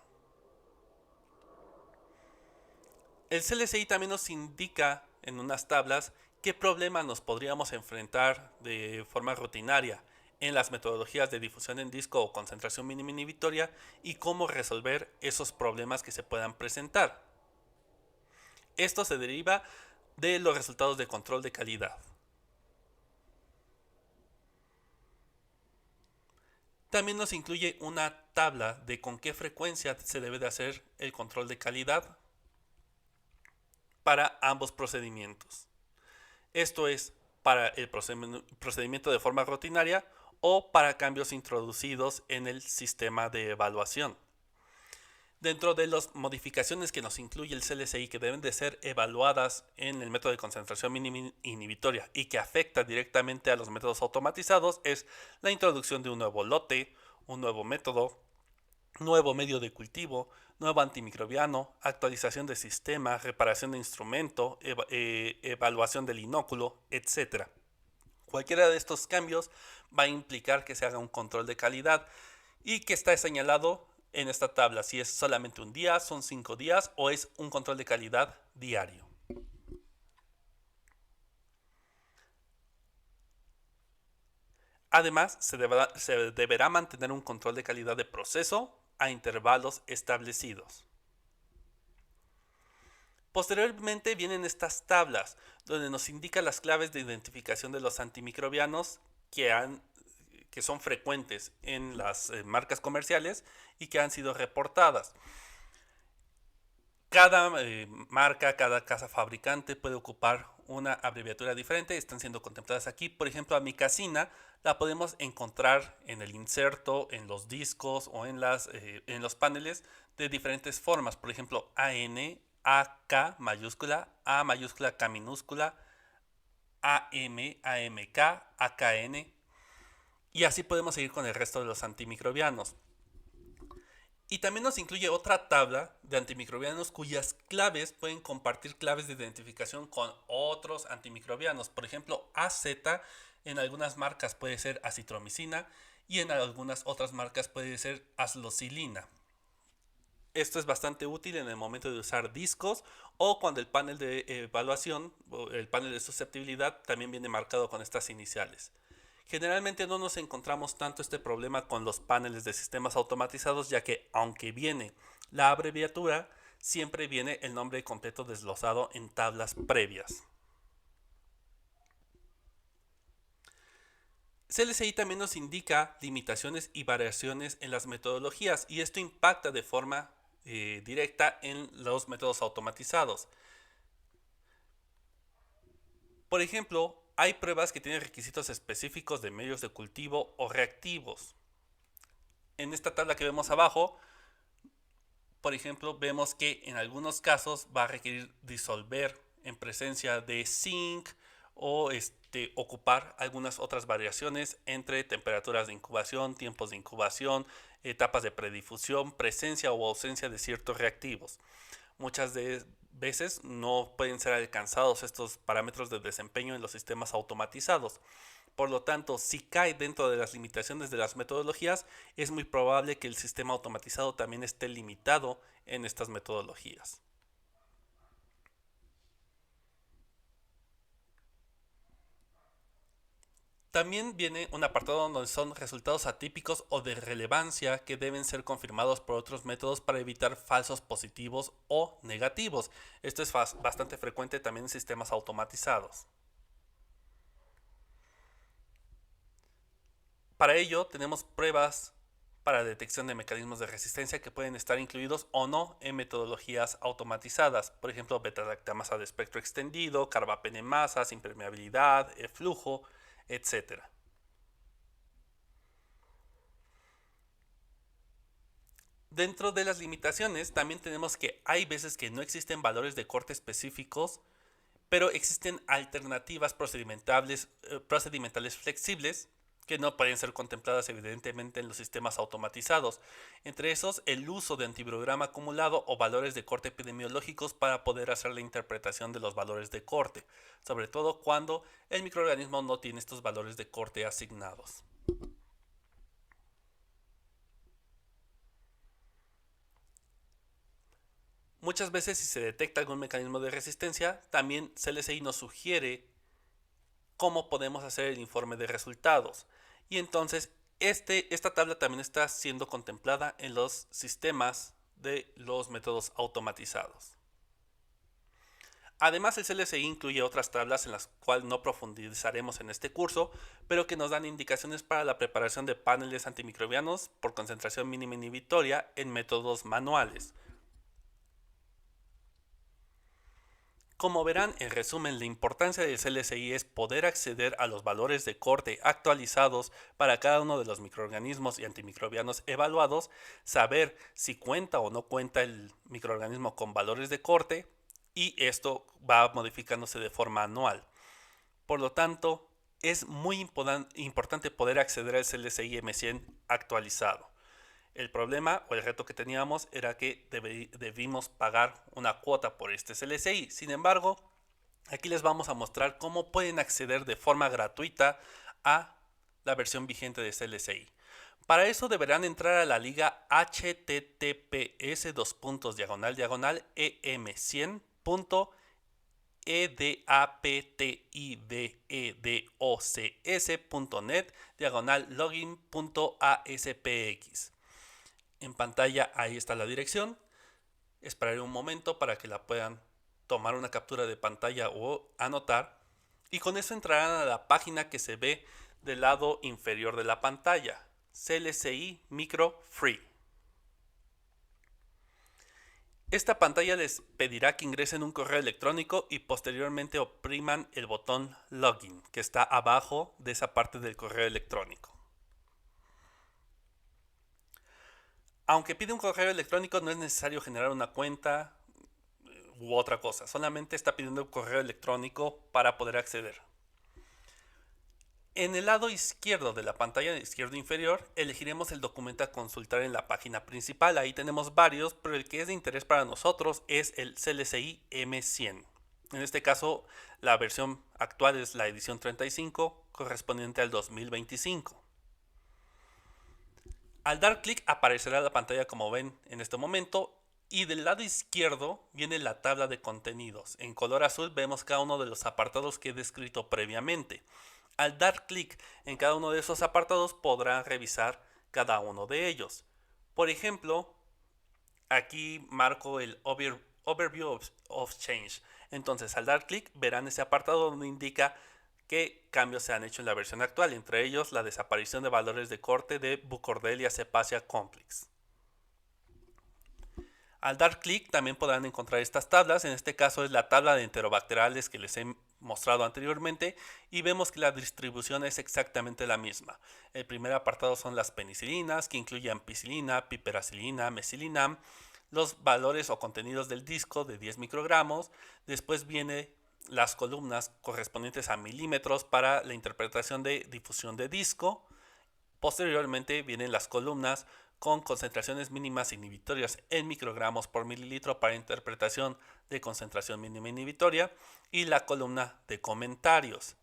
Speaker 1: El CLSI también nos indica en unas tablas qué problemas nos podríamos enfrentar de forma rutinaria en las metodologías de difusión en disco o concentración mínima inhibitoria, y cómo resolver esos problemas que se puedan presentar. Esto se deriva de los resultados de control de calidad. También nos incluye una tabla de con qué frecuencia se debe de hacer el control de calidad para ambos procedimientos. Esto es para el procedimiento de forma rutinaria o para cambios introducidos en el sistema de evaluación. Dentro de las modificaciones que nos incluye el CLSI que deben de ser evaluadas en el método de concentración mínima inhibitoria y que afecta directamente a los métodos automatizados es la introducción de un nuevo lote, un nuevo método, nuevo medio de cultivo, nuevo antimicrobiano, actualización de sistema, reparación de instrumento, evaluación del inóculo, etc. Cualquiera de estos cambios va a implicar que se haga un control de calidad y que está señalado en esta tabla si es solamente un día, son 5 días o es un control de calidad diario. Además, se deberá mantener un control de calidad de proceso a intervalos establecidos. Posteriormente vienen estas tablas donde nos indica las claves de identificación de los antimicrobianos que son frecuentes en las marcas comerciales y que han sido reportadas. Cada marca, cada casa fabricante puede ocupar una abreviatura diferente, están siendo contempladas aquí. Por ejemplo, amicacina la podemos encontrar en el inserto, en los discos o en los paneles de diferentes formas. Por ejemplo, AN, AK mayúscula, A mayúscula, K minúscula, AM, AMK, AKN, y así podemos seguir con el resto de los antimicrobianos. Y también nos incluye otra tabla de antimicrobianos cuyas claves pueden compartir claves de identificación con otros antimicrobianos. Por ejemplo, AZ en algunas marcas puede ser acitromicina y en algunas otras marcas puede ser aslocilina. Esto es bastante útil en el momento de usar discos o cuando el panel de evaluación o el panel de susceptibilidad también viene marcado con estas iniciales. Generalmente no nos encontramos tanto este problema con los paneles de sistemas automatizados, ya que aunque viene la abreviatura, siempre viene el nombre completo desglosado en tablas previas. CLSI también nos indica limitaciones y variaciones en las metodologías y esto impacta de forma directa en los métodos automatizados. Por ejemplo, hay pruebas que tienen requisitos específicos de medios de cultivo o reactivos. En esta tabla que vemos abajo, por ejemplo, vemos que en algunos casos va a requerir disolver en presencia de zinc o ocupar algunas otras variaciones entre temperaturas de incubación, tiempos de incubación, etapas de predifusión, presencia o ausencia de ciertos reactivos. Muchas veces no pueden ser alcanzados estos parámetros de desempeño en los sistemas automatizados. Por lo tanto, si cae dentro de las limitaciones de las metodologías, es muy probable que el sistema automatizado también esté limitado en estas metodologías. También viene un apartado donde son resultados atípicos o de relevancia que deben ser confirmados por otros métodos para evitar falsos positivos o negativos. Esto es bastante frecuente también en sistemas automatizados. Para ello tenemos pruebas para detección de mecanismos de resistencia que pueden estar incluidos o no en metodologías automatizadas. Por ejemplo, beta-lactamasa de espectro extendido, carbapenemasas, impermeabilidad, flujo, etc. Dentro de las limitaciones también tenemos que hay veces que no existen valores de corte específicos, pero existen alternativas procedimentales flexibles que no pueden ser contempladas evidentemente en los sistemas automatizados. Entre esos, el uso de antibiograma acumulado o valores de corte epidemiológicos para poder hacer la interpretación de los valores de corte, sobre todo cuando el microorganismo no tiene estos valores de corte asignados. Muchas veces si se detecta algún mecanismo de resistencia, también CLSI nos sugiere cómo podemos hacer el informe de resultados. Y entonces esta tabla también está siendo contemplada en los sistemas de los métodos automatizados. Además, el CLSI incluye otras tablas en las cuales no profundizaremos en este curso, pero que nos dan indicaciones para la preparación de paneles antimicrobianos por concentración mínima inhibitoria en métodos manuales. Como verán, en resumen, la importancia del CLSI es poder acceder a los valores de corte actualizados para cada uno de los microorganismos y antimicrobianos evaluados, saber si cuenta o no cuenta el microorganismo con valores de corte, y esto va modificándose de forma anual. Por lo tanto, es muy importante poder acceder al CLSI M100 actualizado. El problema o el reto que teníamos era que debimos pagar una cuota por este CLSI. Sin embargo, aquí les vamos a mostrar cómo pueden acceder de forma gratuita a la versión vigente de CLSI. Para eso deberán entrar a la liga https://em100.edaptidocs.net/login.aspx. En pantalla ahí está la dirección. Esperaré un momento para que la puedan tomar una captura de pantalla o anotar. Y con eso entrarán a la página que se ve del lado inferior de la pantalla. CLSI Micro Free. Esta pantalla les pedirá que ingresen un correo electrónico y posteriormente opriman el botón Login, que está abajo de esa parte del correo electrónico. Aunque pide un correo electrónico, no es necesario generar una cuenta u otra cosa. Solamente está pidiendo un correo electrónico para poder acceder. En el lado izquierdo de la pantalla izquierdo inferior, elegiremos el documento a consultar en la página principal. Ahí tenemos varios, pero el que es de interés para nosotros es el CLSI M100. En este caso, la versión actual es la edición 35, correspondiente al 2025. Al dar clic aparecerá la pantalla como ven en este momento y del lado izquierdo viene la tabla de contenidos. En color azul vemos cada uno de los apartados que he descrito previamente. Al dar clic en cada uno de esos apartados podrán revisar cada uno de ellos. Por ejemplo, aquí marco el Overview of Change. Entonces al dar clic verán ese apartado donde indica qué cambios se han hecho en la versión actual, entre ellos la desaparición de valores de corte de Bucordelia cepacia complex. Al dar clic también podrán encontrar estas tablas, en este caso es la tabla de enterobacteriales que les he mostrado anteriormente y vemos que la distribución es exactamente la misma. El primer apartado son las penicilinas que incluyen ampicilina, piperacilina, mesilinam, los valores o contenidos del disco de 10 microgramos, después viene las columnas correspondientes a milímetros para la interpretación de difusión de disco. Posteriormente vienen las columnas con concentraciones mínimas inhibitorias en microgramos por mililitro para interpretación de concentración mínima inhibitoria y la columna de comentarios.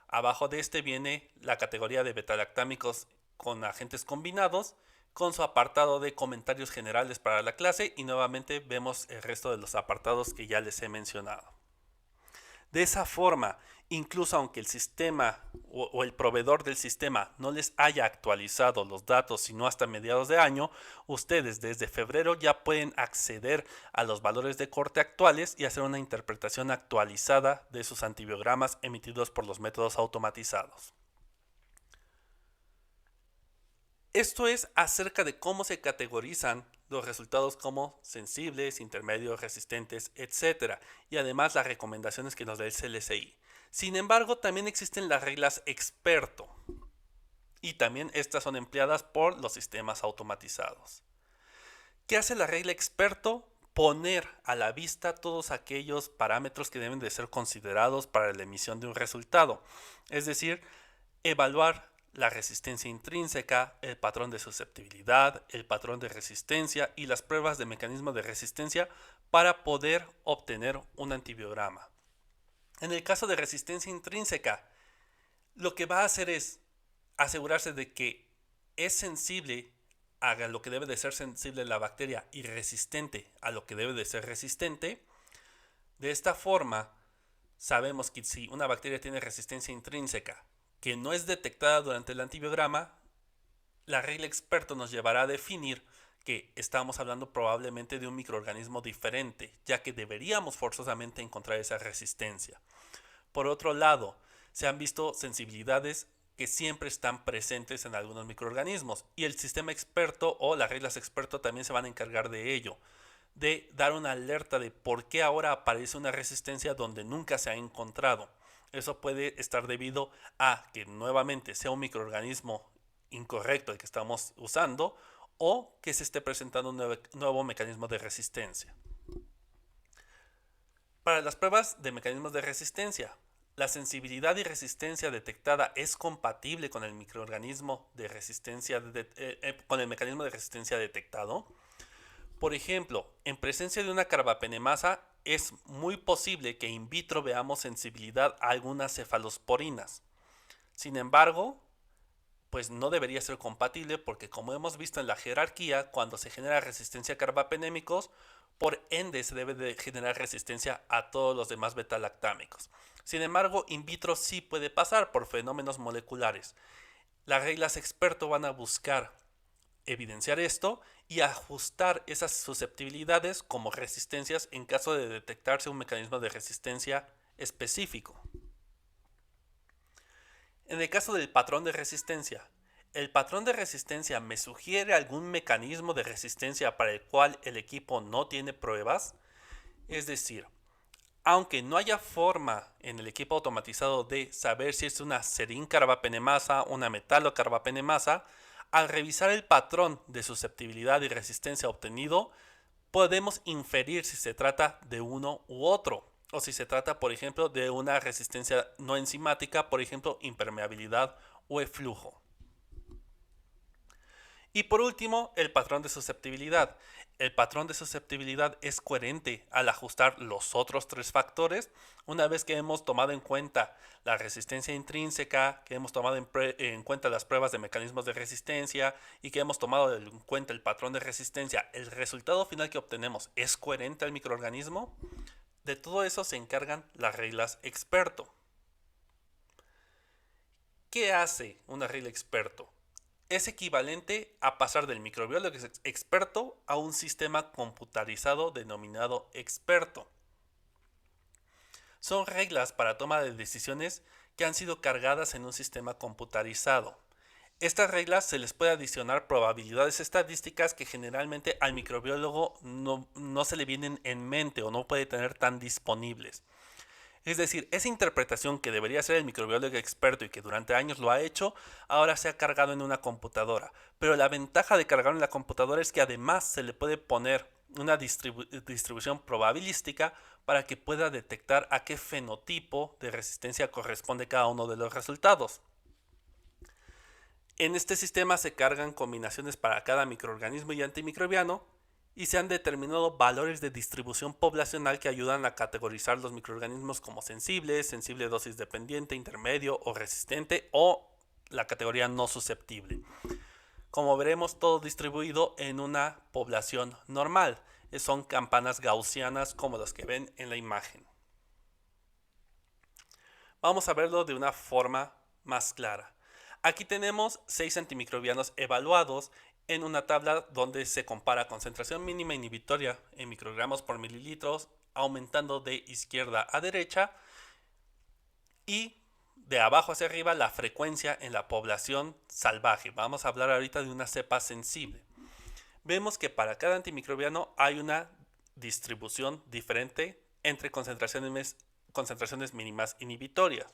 Speaker 1: Abajo de este viene la categoría de betalactámicos con agentes combinados con su apartado de comentarios generales para la clase y nuevamente vemos el resto de los apartados que ya les he mencionado. De esa forma, incluso aunque el sistema o el proveedor del sistema no les haya actualizado los datos sino hasta mediados de año, ustedes desde febrero ya pueden acceder a los valores de corte actuales y hacer una interpretación actualizada de sus antibiogramas emitidos por los métodos automatizados. Esto es acerca de cómo se categorizan los resultados como sensibles, intermedios, resistentes, etc. Y además las recomendaciones que nos da el CLSI. Sin embargo, también existen las reglas experto. Y también estas son empleadas por los sistemas automatizados. ¿Qué hace la regla experto? Poner a la vista todos aquellos parámetros que deben de ser considerados para la emisión de un resultado. Es decir, evaluar la resistencia intrínseca, el patrón de susceptibilidad, el patrón de resistencia y las pruebas de mecanismo de resistencia para poder obtener un antibiograma. En el caso de resistencia intrínseca, lo que va a hacer es asegurarse de que es sensible a lo que debe de ser sensible la bacteria y resistente a lo que debe de ser resistente. De esta forma, sabemos que si una bacteria tiene resistencia intrínseca que no es detectada durante el antibiograma, la regla experto nos llevará a definir que estamos hablando probablemente de un microorganismo diferente, ya que deberíamos forzosamente encontrar esa resistencia. Por otro lado, se han visto sensibilidades que siempre están presentes en algunos microorganismos y el sistema experto o las reglas experto también se van a encargar de ello, de dar una alerta de por qué ahora aparece una resistencia donde nunca se ha encontrado. Eso puede estar debido a que nuevamente sea un microorganismo incorrecto el que estamos usando o que se esté presentando un nuevo mecanismo de resistencia. Para las pruebas de mecanismos de resistencia, la sensibilidad y resistencia detectada es compatible con el microorganismo de resistencia con el mecanismo de resistencia detectado. Por ejemplo, en presencia de una carbapenemasa es muy posible que in vitro veamos sensibilidad a algunas cefalosporinas. Sin embargo, pues no debería ser compatible porque como hemos visto en la jerarquía, cuando se genera resistencia a carbapenémicos, por ende se debe de generar resistencia a todos los demás betalactámicos. Sin embargo, in vitro sí puede pasar por fenómenos moleculares. Las reglas experto van a buscar evidenciar esto y ajustar esas susceptibilidades como resistencias en caso de detectarse un mecanismo de resistencia específico. En el caso del patrón de resistencia, ¿el patrón de resistencia me sugiere algún mecanismo de resistencia para el cual el equipo no tiene pruebas? Es decir, aunque no haya forma en el equipo automatizado de saber si es una serin-carbapenemasa, una metalocarbapenemasa, al revisar el patrón de susceptibilidad y resistencia obtenido, podemos inferir si se trata de uno u otro, o si se trata, por ejemplo, de una resistencia no enzimática, por ejemplo, impermeabilidad o eflujo. Y por último, el patrón de susceptibilidad. El patrón de susceptibilidad es coherente al ajustar los otros tres factores. Una vez que hemos tomado en cuenta la resistencia intrínseca, que hemos tomado en cuenta las pruebas de mecanismos de resistencia y que hemos tomado en cuenta el patrón de resistencia, el resultado final que obtenemos es coherente al microorganismo. De todo eso se encargan las reglas experto. ¿Qué hace una regla experto? Es equivalente a pasar del microbiólogo experto a un sistema computarizado denominado experto. Son reglas para toma de decisiones que han sido cargadas en un sistema computarizado. Estas reglas se les puede adicionar probabilidades estadísticas que generalmente al microbiólogo no se le vienen en mente o no puede tener tan disponibles. Es decir, esa interpretación que debería ser el microbiólogo experto y que durante años lo ha hecho, ahora se ha cargado en una computadora. Pero la ventaja de cargar en la computadora es que además se le puede poner una distribución probabilística para que pueda detectar a qué fenotipo de resistencia corresponde cada uno de los resultados. En este sistema se cargan combinaciones para cada microorganismo y antimicrobiano y se han determinado valores de distribución poblacional que ayudan a categorizar los microorganismos como sensibles, sensible dosis dependiente, intermedio o resistente o la categoría no susceptible. Como veremos, todo distribuido en una población normal. Son campanas gaussianas como las que ven en la imagen. Vamos a verlo de una forma más clara. Aquí tenemos 6 antimicrobianos evaluados en una tabla donde se compara concentración mínima inhibitoria en microgramos por mililitros, aumentando de izquierda a derecha, y de abajo hacia arriba la frecuencia en la población salvaje. Vamos a hablar ahorita de una cepa sensible. Vemos que para cada antimicrobiano hay una distribución diferente entre concentraciones mínimas inhibitorias.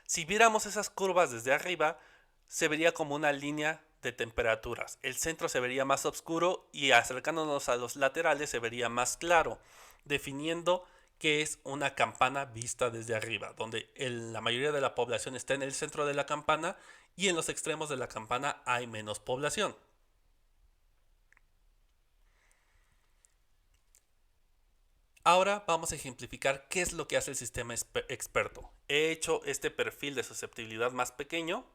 Speaker 1: Si viéramos esas curvas desde arriba, se vería como una línea de temperaturas. El centro se vería más oscuro y acercándonos a los laterales se vería más claro, definiendo que es una campana vista desde arriba, donde la mayoría de la población está en el centro de la campana y en los extremos de la campana hay menos población. Ahora vamos a ejemplificar qué es lo que hace el sistema experto. He hecho este perfil de susceptibilidad más pequeño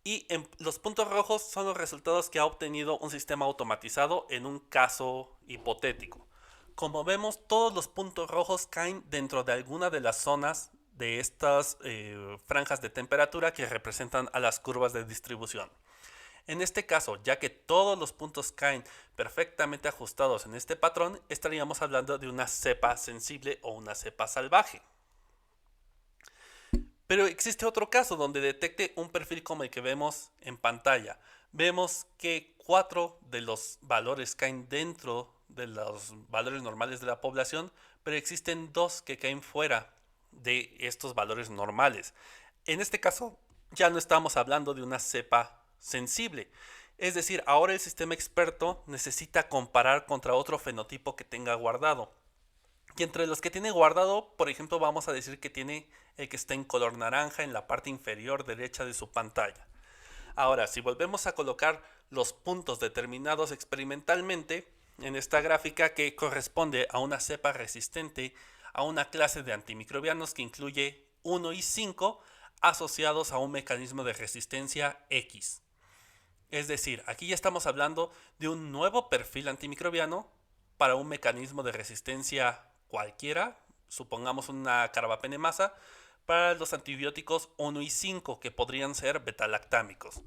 Speaker 1: y los puntos rojos son los resultados que ha obtenido un sistema automatizado en un caso hipotético. Como vemos, todos los puntos rojos caen dentro de alguna de las zonas de estas franjas de temperatura que representan a las curvas de distribución. En este caso, ya que todos los puntos caen perfectamente ajustados en este patrón, estaríamos hablando de una cepa sensible o una cepa salvaje. Pero existe otro caso donde detecte un perfil como el que vemos en pantalla. Vemos que 4 de los valores caen dentro de los valores normales de la población, pero existen 2 que caen fuera de estos valores normales. En este caso, ya no estamos hablando de una cepa sensible. Es decir, ahora el sistema experto necesita comparar contra otro fenotipo que tenga guardado. Y entre los que tiene guardado, por ejemplo, vamos a decir que tiene el que está en color naranja en la parte inferior derecha de su pantalla. Ahora, si volvemos a colocar los puntos determinados experimentalmente en esta gráfica que corresponde a una cepa resistente a una clase de antimicrobianos que incluye 1 y 5 asociados a un mecanismo de resistencia X. Es decir, aquí ya estamos hablando de un nuevo perfil antimicrobiano para un mecanismo de resistencia cualquiera, supongamos una carbapenemasa, para los antibióticos 1 y 5 que podrían ser betalactámicos.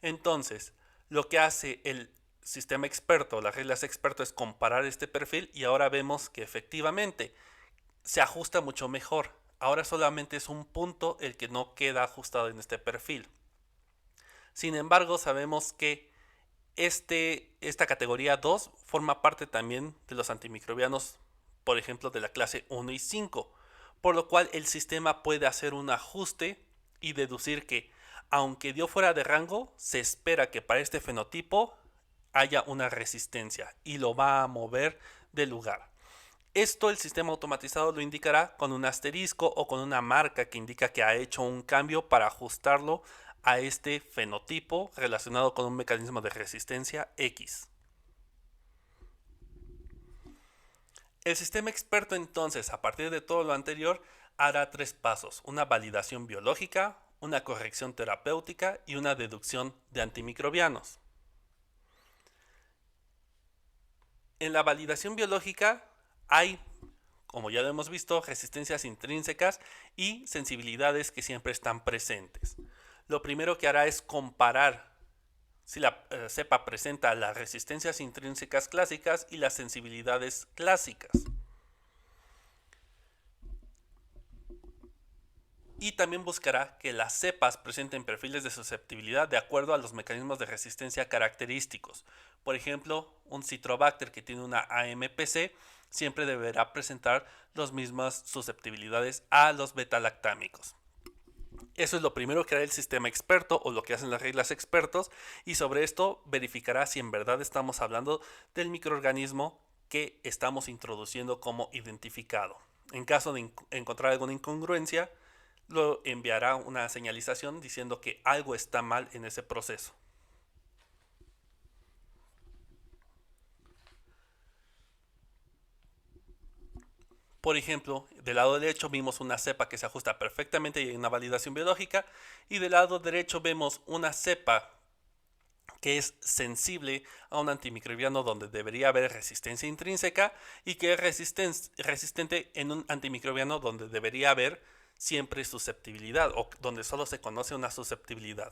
Speaker 1: Entonces, lo que hace el sistema experto, las reglas experto, es comparar este perfil y ahora vemos que efectivamente se ajusta mucho mejor. Ahora solamente es un punto el que no queda ajustado en este perfil. Sin embargo, sabemos que esta categoría 2 forma parte también de los antimicrobianos, por ejemplo, de la clase 1 y 5, por lo cual el sistema puede hacer un ajuste y deducir que, aunque dio fuera de rango, se espera que para este fenotipo haya una resistencia y lo va a mover del lugar. Esto el sistema automatizado lo indicará con un asterisco o con una marca que indica que ha hecho un cambio para ajustarlo a este fenotipo relacionado con un mecanismo de resistencia X. El sistema experto entonces, a partir de todo lo anterior, hará 3 pasos: una validación biológica, una corrección terapéutica y una deducción de antimicrobianos. En la validación biológica hay, como ya lo hemos visto, resistencias intrínsecas y sensibilidades que siempre están presentes. Lo primero que hará es comparar si la cepa presenta las resistencias intrínsecas clásicas y las sensibilidades clásicas. y también buscará que las cepas presenten perfiles de susceptibilidad de acuerdo a los mecanismos de resistencia característicos. Por ejemplo, un Citrobacter que tiene una AMPC siempre deberá presentar las mismas susceptibilidades a los betalactámicos. Eso es lo primero que hará el sistema experto o lo que hacen las reglas expertos, y sobre esto verificará si en verdad estamos hablando del microorganismo que estamos introduciendo como identificado. En caso de encontrar alguna incongruencia, lo enviará una señalización diciendo que algo está mal en ese proceso. Por ejemplo, del lado derecho vimos una cepa que se ajusta perfectamente y hay una validación biológica, y del lado derecho vemos una cepa que es sensible a un antimicrobiano donde debería haber resistencia intrínseca, y que es resistente en un antimicrobiano donde debería haber siempre susceptibilidad o donde solo se conoce una susceptibilidad.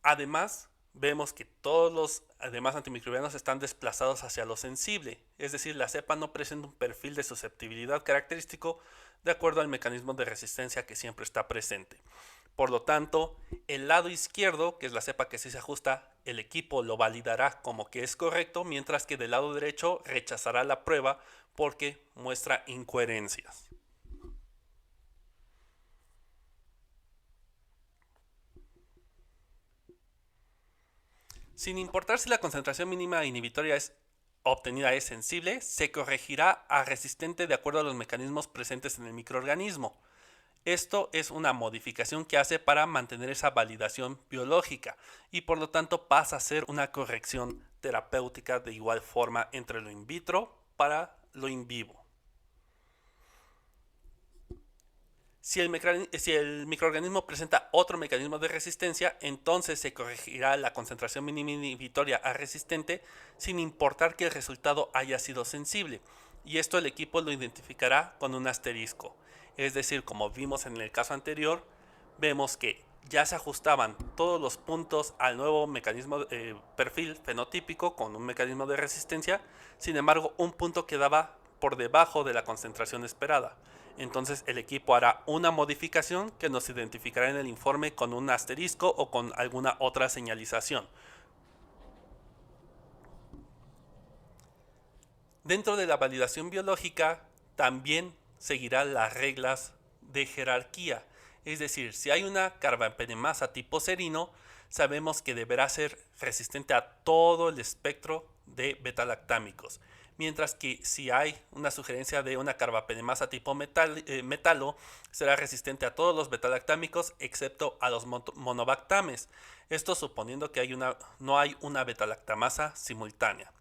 Speaker 1: Además, vemos que todos los demás antimicrobianos están desplazados hacia lo sensible, es decir, la cepa no presenta un perfil de susceptibilidad característico de acuerdo al mecanismo de resistencia que siempre está presente. Por lo tanto, el lado izquierdo, que es la cepa que sí se ajusta, el equipo lo validará como que es correcto, mientras que del lado derecho rechazará la prueba porque muestra incoherencias. Sin importar si la concentración mínima inhibitoria obtenida es sensible, se corregirá a resistente de acuerdo a los mecanismos presentes en el microorganismo. Esto es una modificación que hace para mantener esa validación biológica, y por lo tanto pasa a ser una corrección terapéutica de igual forma entre lo in vitro para lo in vivo. Si el microorganismo presenta otro mecanismo de resistencia, entonces se corregirá la concentración mínima inhibitoria a resistente sin importar que el resultado haya sido sensible, y esto el equipo lo identificará con un asterisco. Es decir, como vimos en el caso anterior, vemos que ya se ajustaban todos los puntos al nuevo mecanismo perfil fenotípico con un mecanismo de resistencia. Sin embargo, un punto quedaba por debajo de la concentración esperada. Entonces el equipo hará una modificación que nos identificará en el informe con un asterisco o con alguna otra señalización. Dentro de la validación biológica también seguirá las reglas de jerarquía. Es decir, si hay una carbapenemasa tipo serino, sabemos que deberá ser resistente a todo el espectro de betalactámicos. Mientras que si hay una sugerencia de una carbapenemasa tipo metalo, será resistente a todos los betalactámicos excepto a los monobactames. Esto suponiendo que no hay una betalactamasa simultánea.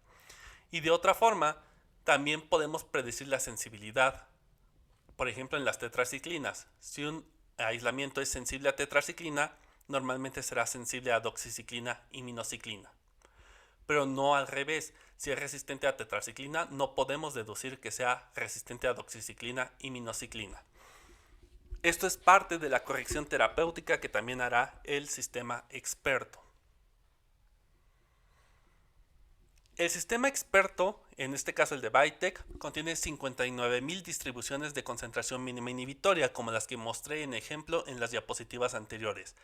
Speaker 1: Y de otra forma, también podemos predecir la sensibilidad, por ejemplo en las tetraciclinas. Si un aislamiento es sensible a tetraciclina, normalmente será sensible a doxiciclina y minociclina. Pero no al revés. Si es resistente a tetraciclina, no podemos deducir que sea resistente a doxiciclina y minociclina. Esto es parte de la corrección terapéutica que también hará el sistema experto. El sistema experto, en este caso el de Vitek, contiene 59.000 distribuciones de concentración mínima inhibitoria, como las que mostré en ejemplo en las diapositivas anteriores.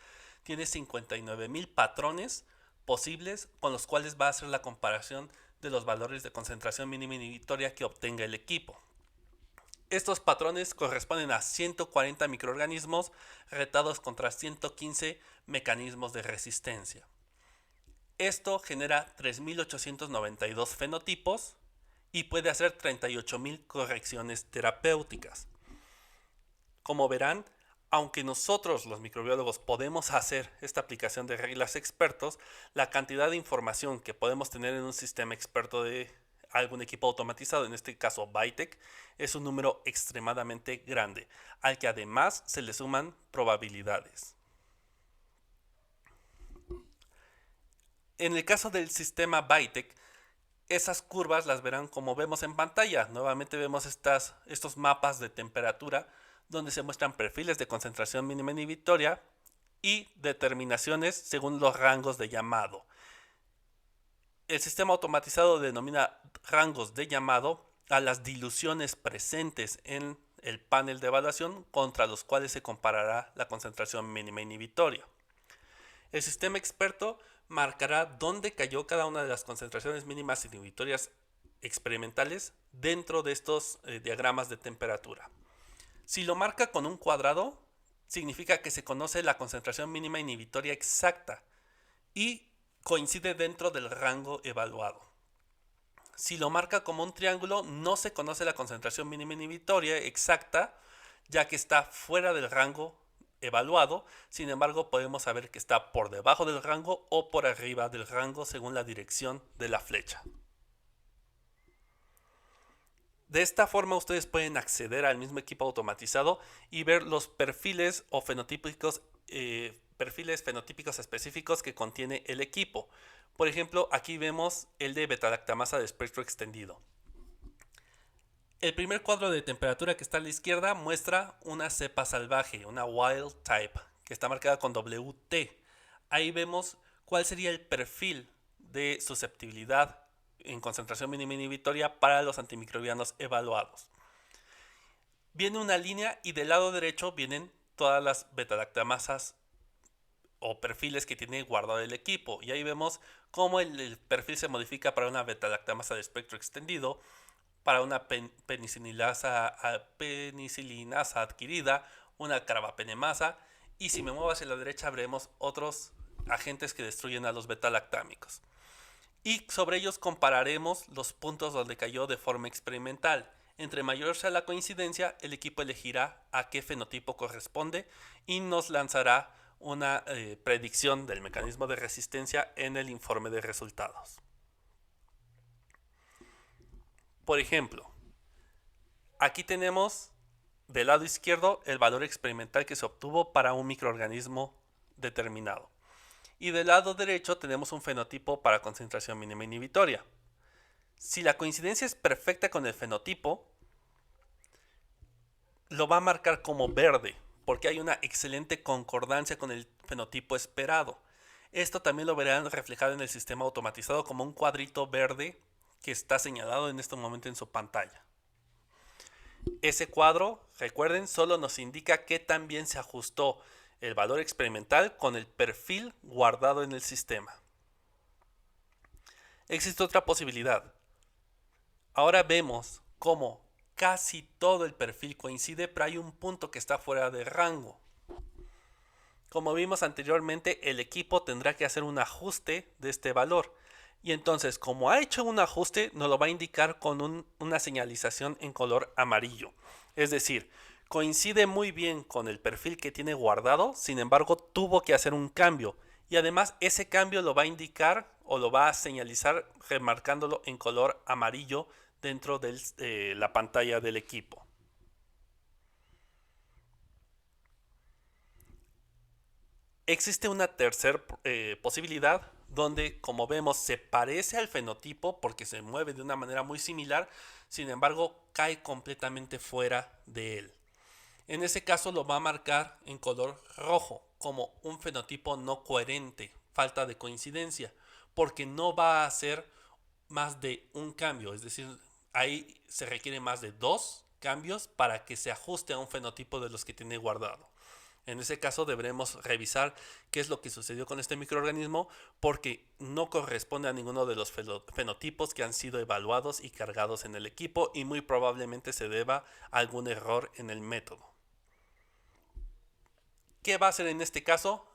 Speaker 1: Tiene 59.000 patrones posibles con los cuales va a hacer la comparación de los valores de concentración mínima inhibitoria que obtenga el equipo. Estos patrones corresponden a 140 microorganismos retados contra 115 mecanismos de resistencia. Esto genera 3.892 fenotipos y puede hacer 38.000 correcciones terapéuticas. Como verán, aunque nosotros los microbiólogos podemos hacer esta aplicación de reglas expertos, la cantidad de información que podemos tener en un sistema experto de algún equipo automatizado, en este caso Vitek, es un número extremadamente grande, al que además se le suman probabilidades. En el caso del sistema Vitek, esas curvas las verán como vemos en pantalla. Nuevamente vemos estos mapas de temperatura donde se muestran perfiles de concentración mínima inhibitoria y determinaciones según los rangos de llamado. El sistema automatizado denomina rangos de llamado a las diluciones presentes en el panel de evaluación contra los cuales se comparará la concentración mínima inhibitoria. El sistema experto marcará dónde cayó cada una de las concentraciones mínimas inhibitorias experimentales dentro de estos diagramas de temperatura. Si lo marca con un cuadrado, significa que se conoce la concentración mínima inhibitoria exacta y coincide dentro del rango evaluado. Si lo marca como un triángulo, no se conoce la concentración mínima inhibitoria exacta, ya que está fuera del rango evaluado. Sin embargo, podemos saber que está por debajo del rango o por arriba del rango según la dirección de la flecha. De esta forma ustedes pueden acceder al mismo equipo automatizado y ver los perfiles o fenotípicos, perfiles fenotípicos específicos que contiene el equipo. Por ejemplo, aquí vemos el de beta-lactamasa de espectro extendido. El primer cuadro de temperatura que está a la izquierda muestra una cepa salvaje, una wild type, que está marcada con WT. Ahí vemos cuál sería el perfil de susceptibilidad en concentración mínima inhibitoria para los antimicrobianos evaluados. Viene una línea y del lado derecho vienen todas las beta-lactamasas o perfiles que tiene guardado el equipo. Y ahí vemos cómo el perfil se modifica para una beta-lactamasa de espectro extendido, para una penicilinasa adquirida, una carbapenemasa, y si me muevo hacia la derecha veremos otros agentes que destruyen a los beta-lactámicos. Y sobre ellos compararemos los puntos donde cayó de forma experimental. Entre mayor sea la coincidencia, el equipo elegirá a qué fenotipo corresponde y nos lanzará una predicción del mecanismo de resistencia en el informe de resultados. Por ejemplo, aquí tenemos del lado izquierdo el valor experimental que se obtuvo para un microorganismo determinado. Y del lado derecho tenemos un fenotipo para concentración mínima inhibitoria. Si la coincidencia es perfecta con el fenotipo, lo va a marcar como verde, porque hay una excelente concordancia con el fenotipo esperado. Esto también lo verán reflejado en el sistema automatizado como un cuadrito verde que está señalado en este momento en su pantalla. Ese cuadro, recuerden, solo nos indica que también se ajustó el valor experimental con el perfil guardado en el sistema. Existe otra posibilidad. Ahora vemos cómo casi todo el perfil coincide, pero hay un punto que está fuera de rango. Como vimos anteriormente, el equipo tendrá que hacer un ajuste de este valor. Y entonces, como ha hecho un ajuste, nos lo va a indicar con una señalización en color amarillo. Es decir, coincide muy bien con el perfil que tiene guardado, sin embargo tuvo que hacer un cambio y además ese cambio lo va a indicar o lo va a señalizar remarcándolo en color amarillo dentro de la pantalla del equipo. Existe una tercera posibilidad donde, como vemos, se parece al fenotipo porque se mueve de una manera muy similar, sin embargo cae completamente fuera de él. En ese caso lo va a marcar en color rojo como un fenotipo no coherente, falta de coincidencia, porque no va a hacer más de un cambio, es decir, ahí se requiere más de 2 cambios para que se ajuste a un fenotipo de los que tiene guardado. En ese caso deberemos revisar qué es lo que sucedió con este microorganismo porque no corresponde a ninguno de los fenotipos que han sido evaluados y cargados en el equipo y muy probablemente se deba a algún error en el método. ¿Qué va a hacer en este caso?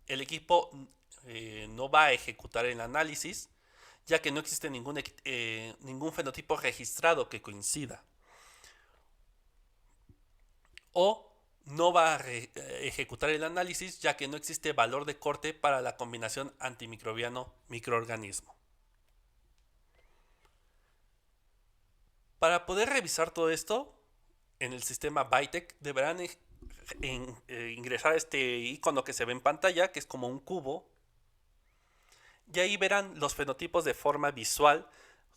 Speaker 1: El equipo no va a ejecutar el análisis, ya que no existe ningún fenotipo registrado que coincida. O no va a ejecutar el análisis, ya que no existe valor de corte para la combinación antimicrobiano-microorganismo. Para poder revisar todo esto, en el sistema Vitek deberán ingresar este icono que se ve en pantalla, que es como un cubo, y ahí verán los fenotipos de forma visual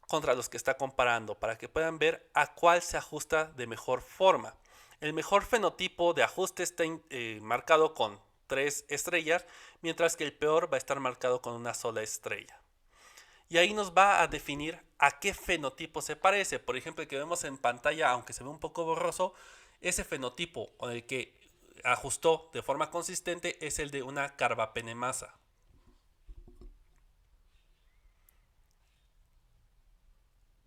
Speaker 1: contra los que está comparando, para que puedan ver a cuál se ajusta de mejor forma. El mejor fenotipo de ajuste está marcado con 3 estrellas, mientras que el peor va a estar marcado con una sola estrella. Y ahí nos va a definir a qué fenotipo se parece. Por ejemplo, el que vemos en pantalla, aunque se ve un poco borroso, Ese fenotipo con el que ajustó de forma consistente es el de una carbapenemasa.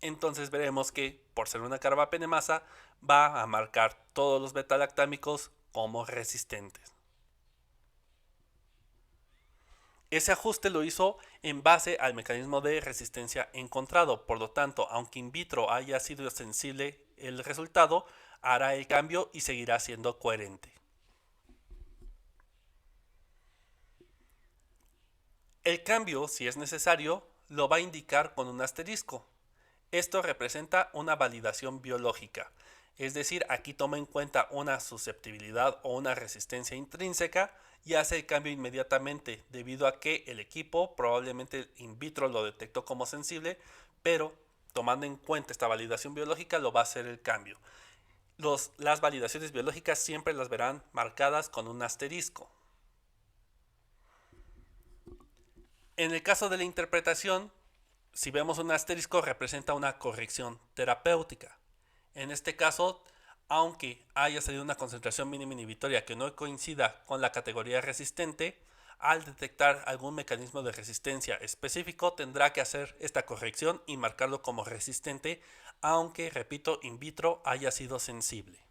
Speaker 1: Entonces veremos que por ser una carbapenemasa va a marcar todos los beta-lactámicos como resistentes. Ese ajuste lo hizo en base al mecanismo de resistencia encontrado. Por lo tanto, aunque in vitro haya sido sensible el resultado, hará el cambio y seguirá siendo coherente. El cambio, si es necesario, lo va a indicar con un asterisco. Esto representa una validación biológica, es decir, aquí toma en cuenta una susceptibilidad o una resistencia intrínseca y hace el cambio inmediatamente, debido a que el equipo probablemente in vitro lo detectó como sensible, pero tomando en cuenta esta validación biológica lo va a hacer el cambio. Las validaciones biológicas siempre las verán marcadas con un asterisco. En el caso de la interpretación, si vemos un asterisco, representa una corrección terapéutica. En este caso, aunque haya salido una concentración mínima inhibitoria que no coincida con la categoría resistente, al detectar algún mecanismo de resistencia específico tendrá que hacer esta corrección y marcarlo como resistente, aunque, repito, in vitro haya sido sensible.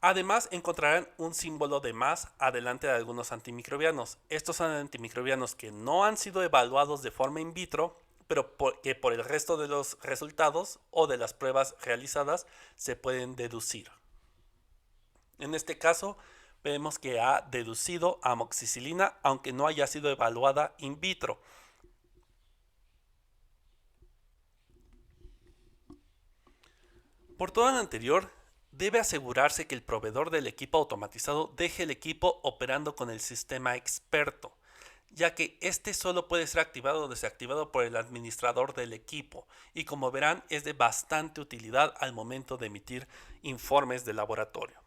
Speaker 1: Además, encontrarán un símbolo de más adelante de algunos antimicrobianos. Estos son antimicrobianos que no han sido evaluados de forma in vitro, pero que por el resto de los resultados o de las pruebas realizadas se pueden deducir. En este caso, vemos que ha deducido amoxicilina, aunque no haya sido evaluada in vitro. Por todo lo anterior, debe asegurarse que el proveedor del equipo automatizado deje el equipo operando con el sistema experto, ya que este solo puede ser activado o desactivado por el administrador del equipo, y como verán es de bastante utilidad al momento de emitir informes de laboratorio.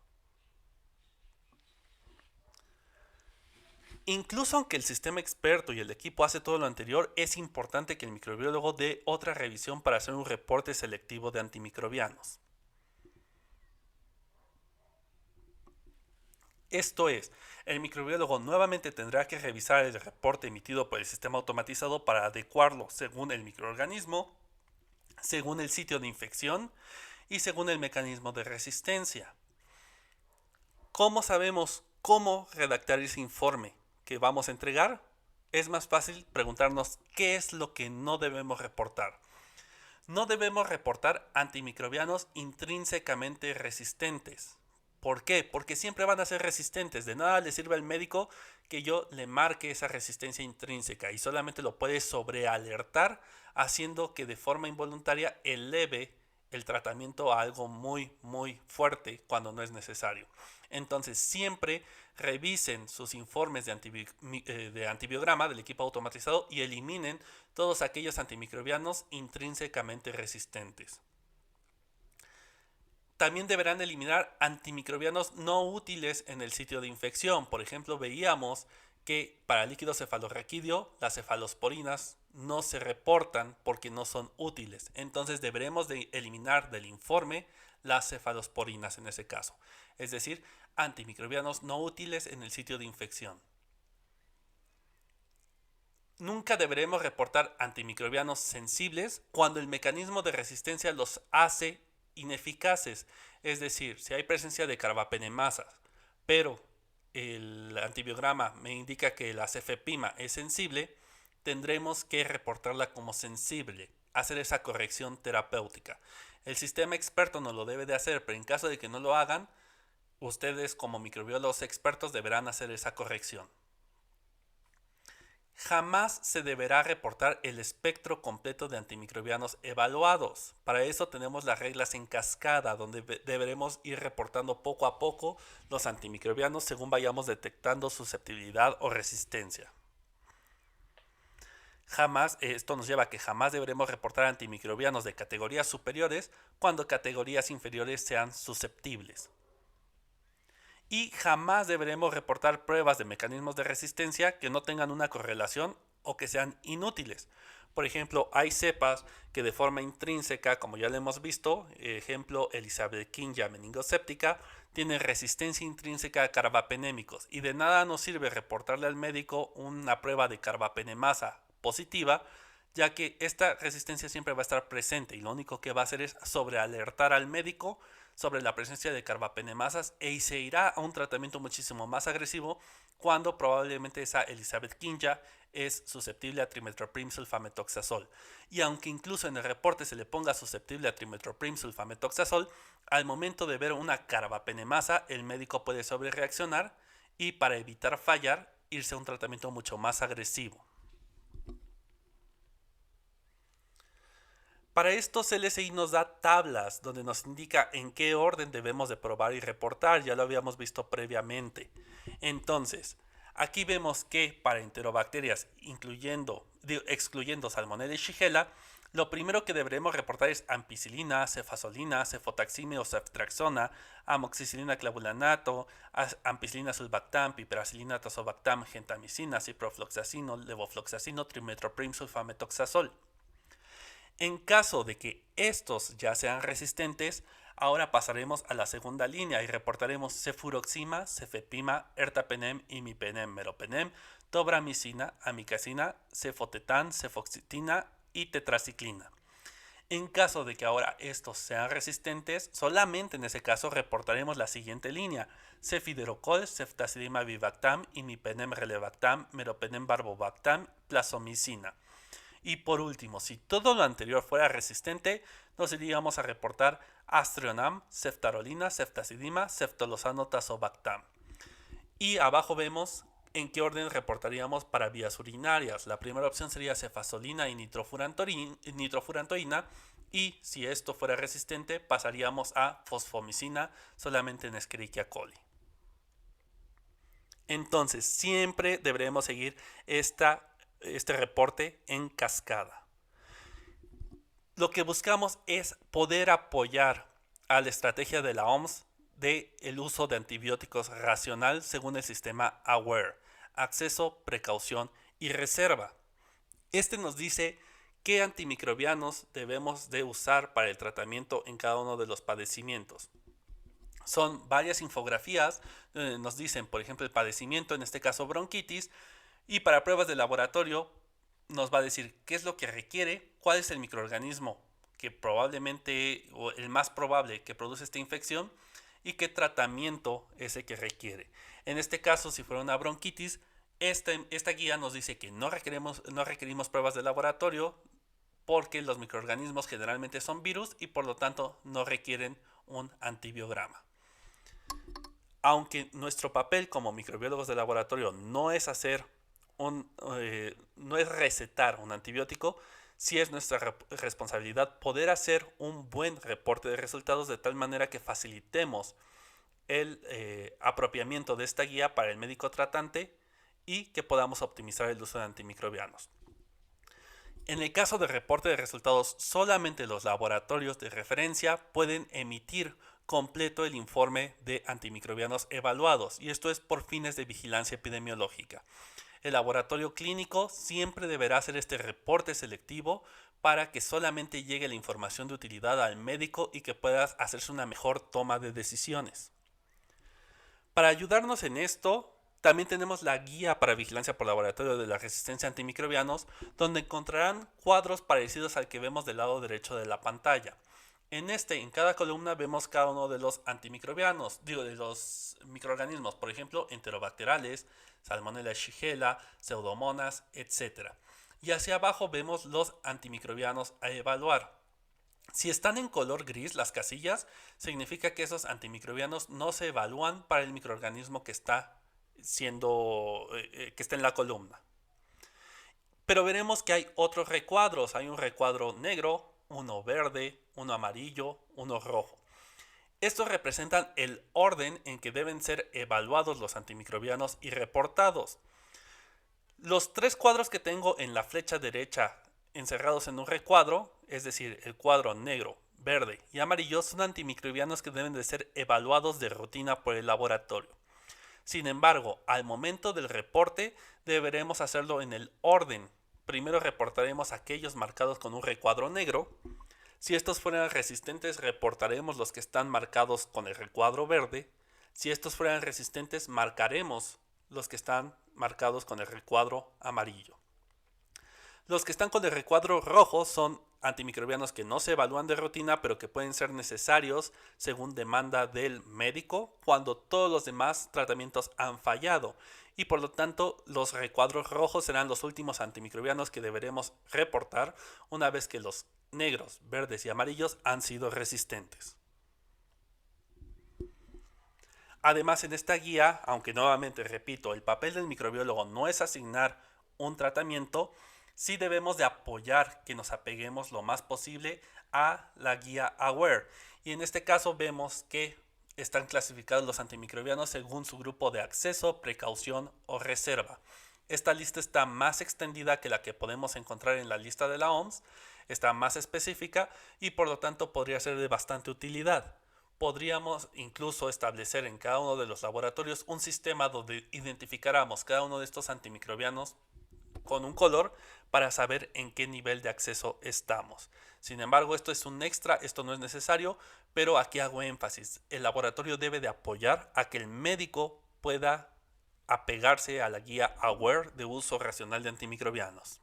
Speaker 1: Incluso aunque el sistema experto y el equipo hace todo lo anterior, es importante que el microbiólogo dé otra revisión para hacer un reporte selectivo de antimicrobianos. Esto es, el microbiólogo nuevamente tendrá que revisar el reporte emitido por el sistema automatizado para adecuarlo según el microorganismo, según el sitio de infección y según el mecanismo de resistencia. ¿Cómo sabemos cómo redactar ese informe que vamos a entregar? Es más fácil preguntarnos qué es lo que no debemos reportar. No debemos reportar antimicrobianos intrínsecamente resistentes. ¿Por qué? Porque siempre van a ser resistentes. De nada le sirve al médico que yo le marque esa resistencia intrínseca y solamente lo puede sobrealertar haciendo que de forma involuntaria eleve el tratamiento a algo muy fuerte cuando no es necesario. Entonces siempre revisen sus informes de antibiograma del equipo automatizado y eliminen todos aquellos antimicrobianos intrínsecamente resistentes. También deberán eliminar antimicrobianos no útiles en el sitio de infección. Por ejemplo, veíamos que para el líquido cefalorraquídeo las cefalosporinas no se reportan porque no son útiles. Entonces deberemos de eliminar del informe las cefalosporinas en ese caso. Es decir, antimicrobianos no útiles en el sitio de infección. Nunca deberemos reportar antimicrobianos sensibles cuando el mecanismo de resistencia los hace ineficaces. Es decir, si hay presencia de carbapenemasas, pero el antibiograma me indica que la cefepima es sensible, tendremos que reportarla como sensible, hacer esa corrección terapéutica. El sistema experto no lo debe de hacer, pero en caso de que no lo hagan, ustedes como microbiólogos expertos deberán hacer esa corrección. Jamás se deberá reportar el espectro completo de antimicrobianos evaluados. Para eso tenemos las reglas en cascada, donde deberemos ir reportando poco a poco los antimicrobianos según vayamos detectando susceptibilidad o resistencia. Esto nos lleva a que jamás deberemos reportar antimicrobianos de categorías superiores cuando categorías inferiores sean susceptibles. Y jamás deberemos reportar pruebas de mecanismos de resistencia que no tengan una correlación o que sean inútiles. Por ejemplo, hay cepas que de forma intrínseca, como ya lo hemos visto, ejemplo Elisabethingia meningoséptica, tienen resistencia intrínseca a carbapenémicos y de nada nos sirve reportarle al médico una prueba de carbapenemasa positiva, ya que esta resistencia siempre va a estar presente y lo único que va a hacer es sobrealertar al médico sobre la presencia de carbapenemasas y se irá a un tratamiento muchísimo más agresivo cuando probablemente esa Elisabethingia es susceptible a trimethoprim sulfametoxazol. Y aunque incluso en el reporte se le ponga susceptible a trimethoprim sulfametoxazol, al momento de ver una carbapenemasa, el médico puede sobrereaccionar y para evitar fallar, irse a un tratamiento mucho más agresivo. Para esto CLSI nos da tablas donde nos indica en qué orden debemos de probar y reportar, ya lo habíamos visto previamente. Entonces, aquí vemos que para enterobacterias, excluyendo Salmonella y Shigella, lo primero que deberemos reportar es ampicilina, cefazolina, cefotaxime o ceftriaxona, amoxicilina clavulanato, ampicilina sulbactam, piperacilina tazobactam, gentamicina, ciprofloxacino, levofloxacino, trimethoprim sulfametoxazol. En caso de que estos ya sean resistentes, ahora pasaremos a la segunda línea y reportaremos cefuroxima, cefepima, ertapenem, imipenem, meropenem, tobramicina, amicacina, cefotetán, cefoxitina y tetraciclina. En caso de que ahora estos sean resistentes, solamente en ese caso reportaremos la siguiente línea: cefiderocol, ceftazidima vivactam, imipenem relevactam, meropenem barbobactam, plazomicina. Y por último, si todo lo anterior fuera resistente, nos iríamos a reportar astrionam, ceftarolina, ceftazidima, ceftolozano tazobactam. Y abajo vemos en qué orden reportaríamos para vías urinarias. La primera opción sería cefazolina y nitrofurantoína. Y si esto fuera resistente, pasaríamos a fosfomicina solamente en Escherichia coli. Entonces, siempre deberemos seguir este reporte en cascada. Lo que buscamos es poder apoyar a la estrategia de la OMS de el uso de antibióticos racional según el sistema AWARE: acceso, precaución y reserva. Este nos dice qué antimicrobianos debemos de usar para el tratamiento en cada uno de los padecimientos. Son varias infografías donde nos dicen, por ejemplo, el padecimiento, en este caso bronquitis, y para pruebas de laboratorio nos va a decir qué es lo que requiere, cuál es el microorganismo que probablemente, o el más probable, que produce esta infección y qué tratamiento es el que requiere. En este caso, si fuera una bronquitis, esta guía nos dice que no requerimos pruebas de laboratorio porque los microorganismos generalmente son virus y por lo tanto no requieren un antibiograma. Aunque nuestro papel como microbiólogos de laboratorio no es no es recetar un antibiótico, sí es nuestra responsabilidad poder hacer un buen reporte de resultados de tal manera que facilitemos el apropiamiento de esta guía para el médico tratante y que podamos optimizar el uso de antimicrobianos. En el caso de reporte de resultados, solamente los laboratorios de referencia pueden emitir completo el informe de antimicrobianos evaluados, y esto es por fines de vigilancia epidemiológica. El laboratorio clínico siempre deberá hacer este reporte selectivo para que solamente llegue la información de utilidad al médico y que pueda hacerse una mejor toma de decisiones. Para ayudarnos en esto, también tenemos la guía para vigilancia por laboratorio de la resistencia a antimicrobianos, donde encontrarán cuadros parecidos al que vemos del lado derecho de la pantalla. En cada columna vemos cada uno de los antimicrobianos, de los microorganismos, por ejemplo, enterobacterales, Salmonella, Shigella, Pseudomonas, etc. Y hacia abajo vemos los antimicrobianos a evaluar. Si están en color gris las casillas, significa que esos antimicrobianos no se evalúan para el microorganismo que está en la columna. Pero veremos que hay otros recuadros. Hay un recuadro negro, uno verde, uno amarillo, uno rojo. Estos representan el orden en que deben ser evaluados los antimicrobianos y reportados. Los tres cuadros que tengo en la flecha derecha encerrados en un recuadro, es decir, el cuadro negro, verde y amarillo, son antimicrobianos que deben de ser evaluados de rutina por el laboratorio. Sin embargo, al momento del reporte deberemos hacerlo en el orden primero reportaremos aquellos marcados con un recuadro negro. Si estos fueran resistentes, reportaremos los que están marcados con el recuadro verde. Si estos fueran resistentes, marcaremos los que están marcados con el recuadro amarillo. Los que están con el recuadro rojo son antimicrobianos que no se evalúan de rutina, pero que pueden ser necesarios según demanda del médico cuando todos los demás tratamientos han fallado. Y por lo tanto, los recuadros rojos serán los últimos antimicrobianos que deberemos reportar una vez que los negros, verdes y amarillos han sido resistentes. Además, en esta guía, aunque nuevamente repito, el papel del microbiólogo no es asignar un tratamiento, sí debemos de apoyar que nos apeguemos lo más posible a la guía AWARE. Y en este caso vemos que están clasificados los antimicrobianos según su grupo de acceso, precaución o reserva. Esta lista está más extendida que la que podemos encontrar en la lista de la OMS, está más específica y por lo tanto podría ser de bastante utilidad. Podríamos incluso establecer en cada uno de los laboratorios un sistema donde identificáramos cada uno de estos antimicrobianos con un color para saber en qué nivel de acceso estamos. Sin embargo, esto es un extra, esto no es necesario, pero aquí hago énfasis. El laboratorio debe de apoyar a que el médico pueda apegarse a la guía AWARE de uso racional de antimicrobianos.